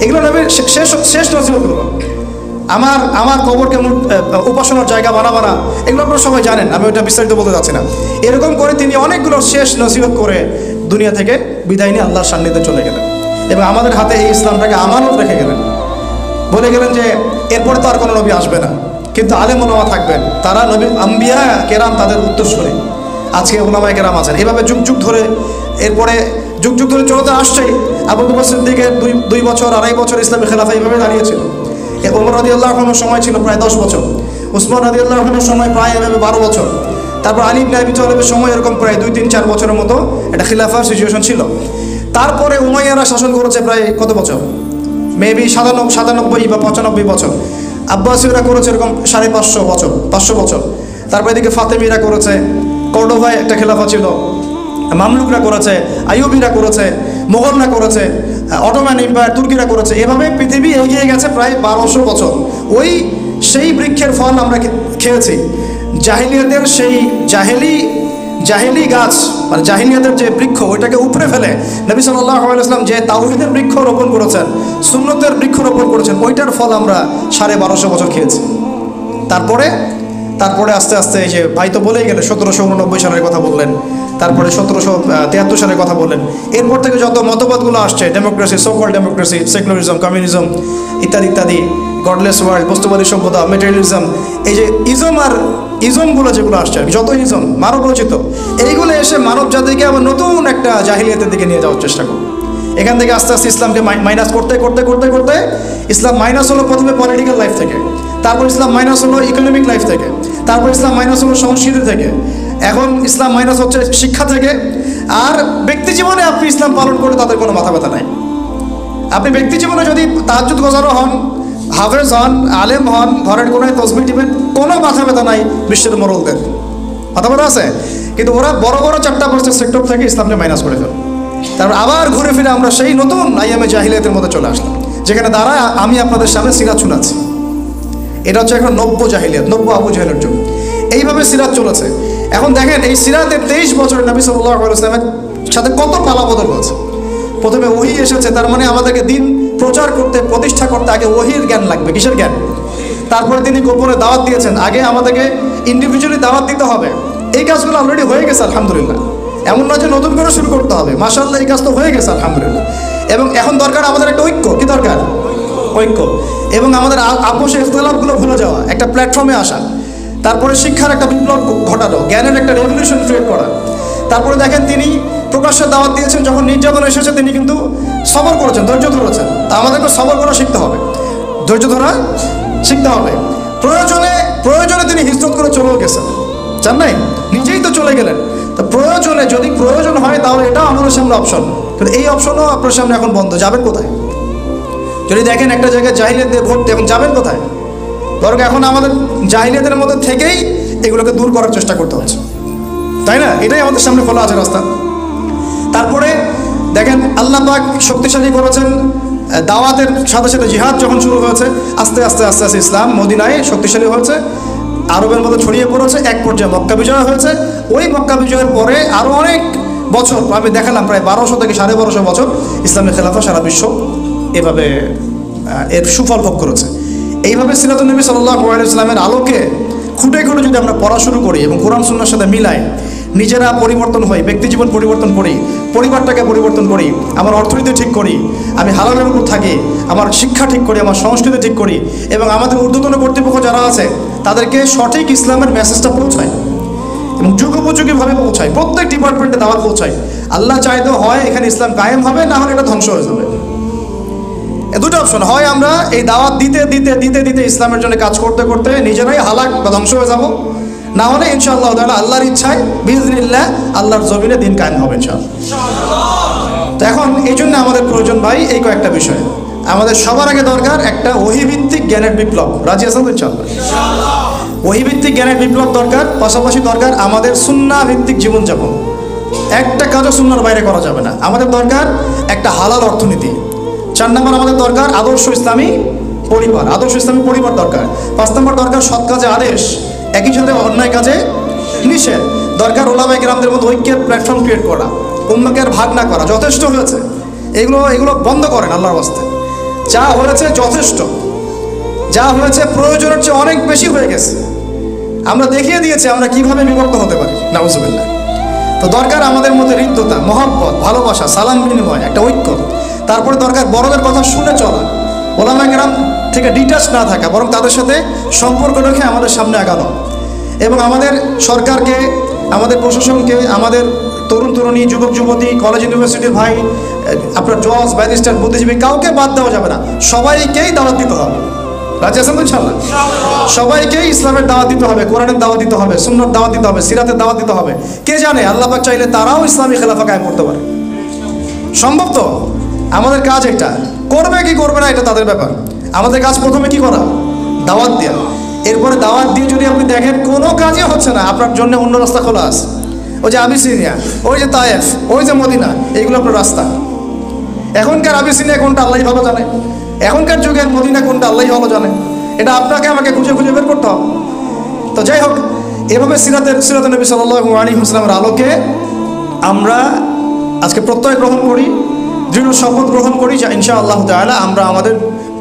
A: এগুলো নবীর শেষ নসিহতগুলো। আমার কবরকে উপাসনার জায়গা বানাবো না, এগুলো আপনারা সবাই জানেন, আমি ওইটা বিস্তারিত বলতে যাচ্ছি না। এরকম করে তিনি অনেকগুলো শেষ নসিহত করে দুনিয়া থেকে বিদায় নিয়ে আল্লাহর সান্নিধ্যে চলে গেলেন এবং আমাদের হাতে এই ইসলামটাকে আমানত রেখে গেলেন। বলে গেলেন যে এরপরে তো আর কোনো নবী আসবে না, কিন্তু আলেম ওলামা থাকবেন, তারা নবী আম্বিয়া কেরাম তাদের উত্তরসূরি। আজকে ওলামায়ে কেরাম আছেন। এভাবে যুগ যুগ ধরে, এরপরে যুগ যুগ ধরে চলতে আসছেই। আবু বকর সিদ্দিকের 2 বছর 2.5 বছর ইসলামী খেলাফা এইভাবে দাঁড়িয়েছিল। ওমর রাদিয়াল্লাহু আনহুর সময় ছিল প্রায় 10 বছর, উসমান রাদিয়াল্লাহু আনহুর সময় প্রায় এভাবে 12 বছর, তারপর আলী ইবনে আবি তালেবের সময় এরকম প্রায় 2-3-4 বছরের মতো একটা খিলাফার সিচুয়েশন ছিল। তারপরে উমাইয়ারা শাসন করেছে প্রায় কত বছর? মেবি 97 বা 95 বছর। আব্বাসীয়রা করেছে এরকম 550 বছর, 500 বছর। তারপরে এদিকে ফাতেমিরা করেছে, কর্ডোভায় একটা খেলাফা ছিল, মামলুকরা করেছে, আইয়ুবিরা করেছে, মোগলরা করেছে, অটোমান এম্পায়ার তুর্কিরা করেছে। এভাবে পৃথিবী এগিয়ে গেছে প্রায় 1200 বছর। সেই বৃক্ষের ফল আমরা খেয়েছি। জাহিলিয়াতের সেই জাহেলি গাছ, মানে জাহিলিয়াতের যে বৃক্ষ, ওইটাকে উপড়ে ফেলে নবী সাল্লাল্লাহু আলাইহি ওয়াসাল্লাম যে তাওহীদের বৃক্ষ রোপণ করেছেন, সুন্নতের বৃক্ষ রোপণ করেছেন, ওইটার ফল আমরা 1250 বছর খেয়েছি। তারপরে তারপরে আস্তে আস্তে এই যে ভাই তো বলেই গেলে 1789 সালের কথা বললেন, তারপরে 1773 সালের কথা বললেন। এরপর থেকে যত মতবাদগুলো আসছে, ডেমোক্রেসি, সোকল ডেমোক্রেসি, সেকুলারিজম, কমিউনিজম ইত্যাদি ইত্যাদি, গডলেস ওয়ার্ল্ড, বস্তুবাদী সভ্যতা, মেটেরিয়ালিজম, এই যে ইজমগুলো যেগুলো আসছে, যত ইজম মানব রচিত, এইগুলো এসে মানব জাতিকে আবার নতুন একটা জাহিলিয়াতের দিকে নিয়ে যাওয়ার চেষ্টা করবে। এখান থেকে আস্তে আস্তে ইসলামকে মাইনাস করতে করতে করতে করতে ইসলাম মাইনাস হলো প্রথমে পলিটিক্যাল লাইফ থেকে, তারপর ইসলাম মাইনাস হলো ইকোনমিক লাইফ থেকে, তারপর ইসলাম মাইনাস হলো সংস্কৃতি থেকে, এখন ইসলাম মাইনাস হচ্ছে শিক্ষা থেকে। আর ব্যক্তি জীবনে আপনি ইসলাম পালন করে তাদের কোনো মাথা ব্যথা নাই। আপনি ব্যক্তি জীবনে যদি তাহাজ্জুদ গজারও হন, হাফেজ হন, আলেম হন, ঘরের কোনায় তসবিহ টিপেন, কোনো মাথা ব্যথা নাই বিশ্বের মোড়লদের, মাথা ব্যথা আছে। কিন্তু ওরা বড় বড় 4-5টা সেক্টর থেকে ইসলামকে মাইনাস করে ফেলে। তারপর আবার ঘুরে ফিরে আমরা সেই নতুন আইয়ামে জাহিলিয়াতের মধ্যে চলে আসলাম, যেখানে দাঁড়ায় আমি আপনাদের সামনে সিরাত শোনাচ্ছি। এটা হচ্ছে এখন নব্য জাহিলিয়াত, নব্য আবু জাহেলের যুগ। এইভাবে সিরাত চলেছে। এখন দেখেন এই সিরাতের 23 বছর নবী সাল্লাল্লাহু আলাইহি ওয়াসাল্লামের সাথে কত পালাবদল হয়েছে। প্রথমে ওহী এসেছে, তার মানে আমাদেরকে দিন প্রচার করতে, প্রতিষ্ঠা করতে আগে ওহীর জ্ঞান লাগবে। কিসের জ্ঞান? তারপরে তিনি গোপনে দাওয়াত দিয়েছেন, আগে আমাদেরকে ইন্ডিভিজুয়ালি দাওয়াত দিতে হবে। এই কাজগুলো অলরেডি হয়ে গেছে আলহামদুলিল্লাহ। এমন না যে নতুন করে শুরু করতে হবে, মাশাআল্লাহ এই কাজ তো হয়ে গেছে আলহামদুলিল্লাহ। এবং এখন দরকার আমাদের একটা ঐক্য। কি দরকার? ঐক্য। এবং আমাদের আপোষে ইখতিলাফগুলো ভুলে যাওয়া, একটা প্ল্যাটফর্মে আসা। তারপরে শিক্ষার একটা বিপ্লব ঘটানো, জ্ঞানের একটা রেভলিউশন ক্রিয়েট করা। তারপরে দেখেন তিনি প্রকাশ্যে দাওয়াত দিয়েছেন, যখন নির্যাতন এসেছে তিনি কিন্তু সবর করেছেন, ধৈর্য ধরেছেন। তা আমাদেরকে সবর করা শিখতে হবে, ধৈর্য ধরা শিখতে হবে। প্রয়োজনে তিনি হিজরত করে চলেও গেছেন, জান নাই? নিজেই তো চলে গেলেন। তো প্রয়োজনে, যদি প্রয়োজন হয় তাহলে এটাও আমাদের সামনে অপশন, কিন্তু এই অপশনও আপনার সামনে এখন বন্ধ। যাবেন কোথায়? যদি দেখেন একটা জায়গায় জাহিলিয়াত দিয়ে ভোট, এখন যাবেন কোথায়? বরং এখন আমাদের জাহিলিয়াতের মধ্যে থেকেই এগুলোকে দূর করার চেষ্টা করতে হচ্ছে, তাই না? এটাই আমাদের সামনে খোলা আছে রাস্তা। তারপরে দেখেন আল্লাহ পাক শক্তিশালী করেছেন দাওয়াতের সাথে সাথে। জিহাদ যখন শুরু হয়েছে, আস্তে আস্তে আস্তে আস্তে ইসলাম মদিনায় শক্তিশালী হয়েছে, আরবের মধ্যে ছড়িয়ে পড়েছে। এক পর্যায়ে মক্কা বিজয় হয়েছে। ওই মক্কা বিজয়ের পরে আরও অনেক বছর, আমি দেখালাম প্রায় 1200 থেকে 1250 বছর ইসলামের খেলাফত সারা বিশ্ব এভাবে এর সুফল ভোগ করেছে। এইভাবে সিরাতুন নবী সাল্লাল্লাহু আলাইহি ওয়াসাল্লামের আলোকে খুঁটে খুঁটে যদি আমরা পড়া শুরু করি এবং কোরআন সুন্নাহর সাথে মিলাই, নিজেরা পরিবর্তন হই, ব্যক্তি জীবন পরিবর্তন করি, পরিবারটাকে পরিবর্তন করি, আমার অর্থনীতি ঠিক করি, আমি হালালের উপর থাকি, আমার শিক্ষা ঠিক করি, আমার সংস্কৃতি ঠিক করি, এবং আমাদের ঊর্ধ্বতন কর্তৃপক্ষ যারা আছে তাদেরকে সঠিক ইসলামের মেসেজটা পৌঁছায় এবং যুগোপযোগীভাবে পৌঁছায়, প্রত্যেক ডিপার্টমেন্টে দাওয়াত পৌঁছায়। আল্লাহ চাইতে হয় এখানে ইসলাম কায়েম হবে, না হলে এটা ধ্বংস হয়ে যাবে। দুটো অপশন, হয় আমরা এই দাওয়াত দিতে দিতে দিতে দিতে ইসলামের জন্য কাজ করতে করতে নিজেরাই হালাক বা ধ্বংস হয়ে যাব, না হলে ইনশাআল্লাহ তাআলা আল্লাহর ইচ্ছায় বিইজনিল্লাহ আল্লাহর জমিনে দিন কায়েম হবে ইনশাআল্লাহ। তো এখন এই জন্য আমাদের প্রয়োজন ভাই এই কয়েকটা বিষয়। আমাদের সবার আগে দরকার একটা ওহীভিত্তিক জ্ঞানের বিপ্লব। রাজি আছেন তো ইনশাআল্লাহ? ওহীভিত্তিক জ্ঞানের বিপ্লব দরকার, পাশাপাশি দরকার আমাদের সুন্নাহ ভিত্তিক জীবনযাপন। একটা কাজও সুন্নাহর বাইরে করা যাবে না। আমাদের দরকার একটা হালাল অর্থনীতি। 4 নম্বর আমাদের দরকার আদর্শ ইসলামী পরিবার, আদর্শ ইসলামী পরিবার দরকার। 5 নম্বর দরকার সৎ কাজে আদেশ, একই সাথে অন্যায় কাজে নিষেধ। দরকার ওলামায়ে কেরামদের মধ্যে ঐক্যের প্ল্যাটফর্ম ক্রিয়েট করা, উম্মাহকে আর ভাগ না করা। যথেষ্ট হয়েছে, এগুলো বন্ধ করেন আল্লাহর ওয়াস্তে। যা হয়েছে যথেষ্ট, যা হয়েছে প্রয়োজনের চেয়ে অনেক বেশি হয়ে গেছে। আমরা দেখিয়ে দিয়েছি আমরা কিভাবে বিভক্ত হতে পারি, নাউজুবিল্লাহ। তো দরকার আমাদের মধ্যে হৃদ্যতা, মহব্বত, ভালোবাসা, সালাম বিনিময়, একটা ঐক্য। তারপরে দরকার বড়দের কথা শুনে চলা, ওলামায়ে কেরাম থেকে ডিটাচ না থাকা, বরং তাদের সাথে সম্পর্ক রেখে আমাদের সামনে আগানো। এবং আমাদের সরকারকে, আমাদের প্রশাসনকে, আমাদের তরুণ তরুণী, যুবক যুবতী, কলেজ ইউনিভার্সিটির ভাই, আপনার জজ, ব্যারিস্টার, বুদ্ধিজীবী, কাউকে বাদ দেওয়া যাবে না। সবাইকেই দাওয়াত দিতে হবে। রাজি আছেন তো ইনশাআল্লাহ? সবাইকেই ইসলামের দাওয়াত দিতে হবে, কোরআনের দাওয়াত দিতে হবে, সুন্নাহর দাওয়াত দিতে হবে, সিরাতের দাওয়াত দিতে হবে। কে জানে আল্লাহ পাক চাইলে তারাও ইসলামী খেলাফা কায়েম করতে পারে। সম্ভব তো? আমাদের কাজ এটা। করবে কি করবে না এটা তাদের ব্যাপার। আমাদের কাজ প্রথমে কি করা? দাওয়াত দেওয়া। এরপরে দাওয়াত দিয়ে যদি আপনি দেখেন কোনো কাজই হচ্ছে না, আপনার জন্য অন্য রাস্তা খোলা আছে। ওই যে আবিসিনিয়া, ওই যে তায়েফ, ওই যে মদিনা, এইগুলো আপনার রাস্তা। এখনকার আবিসিনিয়া কোনটা আল্লাহই ভালো জানে, এখনকার যুগের মদিনা কোনটা আল্লাহই ভালো জানে। এটা আপনাকে আমাকে খুঁজে খুঁজে বের করতে হবে। তো যাই হোক, এভাবে সিরাতুন নবী সাল্লাল্লাহু আলাইহি ওয়াসাল্লামের আলোকে আমরা আজকে প্রত্যয় গ্রহণ করি দৃঢ় শপথ গ্রহণ করি যে ইনশাআল্লাহ তাআলা আমরা আমাদের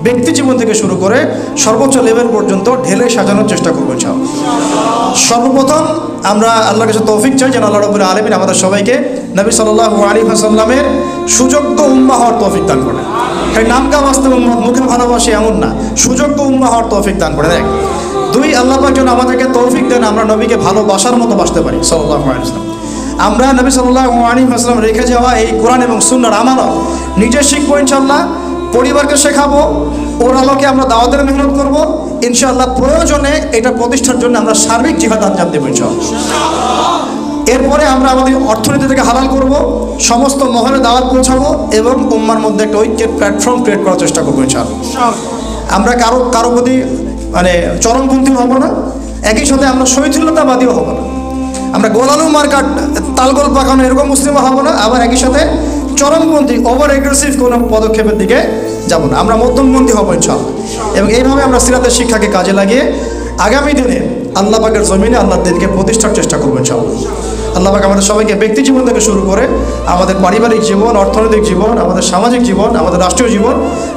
A: ব্যক্তি জীবন থেকে শুরু করে সর্বোচ্চ লেভেল পর্যন্ত ঢেলে সাজানোর চেষ্টা করবো ইনশাআল্লাহ। সর্বপ্রথম আমরা আল্লাহর কাছে তৌফিক চাই যেন আল্লাহ রাব্বুল আলামিন আমাদের সবাইকে নবী সাল্লাল্লাহু আলাইহি ওয়াসাল্লামের সুযোগ্য উম্মাহ হওয়ার তৌফিক দান করেন। খালি নামকা বাস্তব উম্মাহ, মুখে ভালোবাসি এমন না, সুযোগ্য উম্মাহ হওয়ার তৌফিক দান করেন। এক, দুই, আল্লাহ পাক যেন আমাদেরকে তৌফিক দেন আমরা নবীকে ভালোবাসার মতো বাসতে পারি সাল্লাল্লাহু আলাইহি ওয়াসাল্লাম। আমরা নবী সাল্লাল্লাহু আলাইহি ওয়াসাল্লাম রেখে যাওয়া এই কোরআন এবং সুন্নাহর আমানত নিজে শিখবো ইনশাআল্লাহ, পরিবারকে শেখাবো, ওর আলোকে আমরা দাওয়াতের মেহনত করবো ইনশাআল্লাহ। প্রয়োজনে এটা প্রতিষ্ঠার জন্য আমরা সার্বিক জিহাদ আঞ্জাম দেবো ইনশাআল্লাহ। এরপরে আমরা আমাদের অর্থনীতি থেকে হালাল করব, সমস্ত মহলে দাওয়াত পৌঁছাবো এবং উম্মার মধ্যে একটা ঐক্যের প্ল্যাটফর্ম ক্রিয়েট করার চেষ্টা করবো ইনশাআল্লাহ। আমরা কারো প্রতি মানে চরমপন্থী হব না, একই সাথে আমরা শৈথিল্যতাবাদীও হব না, আমরা গোলালু মার্কাট তালগোল পাকানো এরকম মুসলিমও হব না, আবার একই সাথে চরমপন্থী ওভার এগ্রেসিভ কোনো পদক্ষেপের দিকে যাব না, আমরা মধ্যমপন্থী হব ইনশাআল্লাহ। এবং এইভাবে আমরা সিরাতের শিক্ষাকে কাজে লাগিয়ে আগামী দিনে আল্লাহ পাকের জমিনে আল্লাহর দিনকে প্রতিষ্ঠার চেষ্টা করবো ইনশাআল্লাহ। আল্লাহ পাক আমাদের সবাইকে ব্যক্তি জীবন থেকে শুরু করে আমাদের পারিবারিক জীবন, অর্থনৈতিক জীবন, আমাদের সামাজিক জীবন, আমাদের রাষ্ট্রীয় জীবন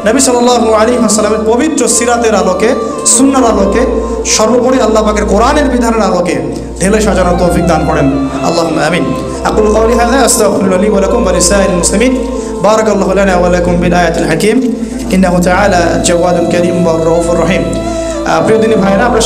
A: নবী সাল্লাল্লাহু আলাইহি ওয়াসাল্লামের পবিত্র সিরাতের আলোকে, সুন্নাহর আলোকে, সর্বোপরি আল্লাহ পাকের কোরআনের বিধানের আলোকে ঢেলে সাজানোর তৌফিক দান করেন। আল্লাহুম্মা আমিন। আকুলু কাওলি হাযা আস্তাগফিরুল্লাহ লি ওয়া লাকুম ওয়া লিসাইরিল মুসলিমিন। বারাকাল্লাহু লানা ওয়া লাকুম বিল আয়াতিল হাকীম। ইন্নাহু তাআলা জাওয়াদুল কারীম ওয়া রাউফুর রহিম। প্রিয় দিনী ভাইরা, আমরা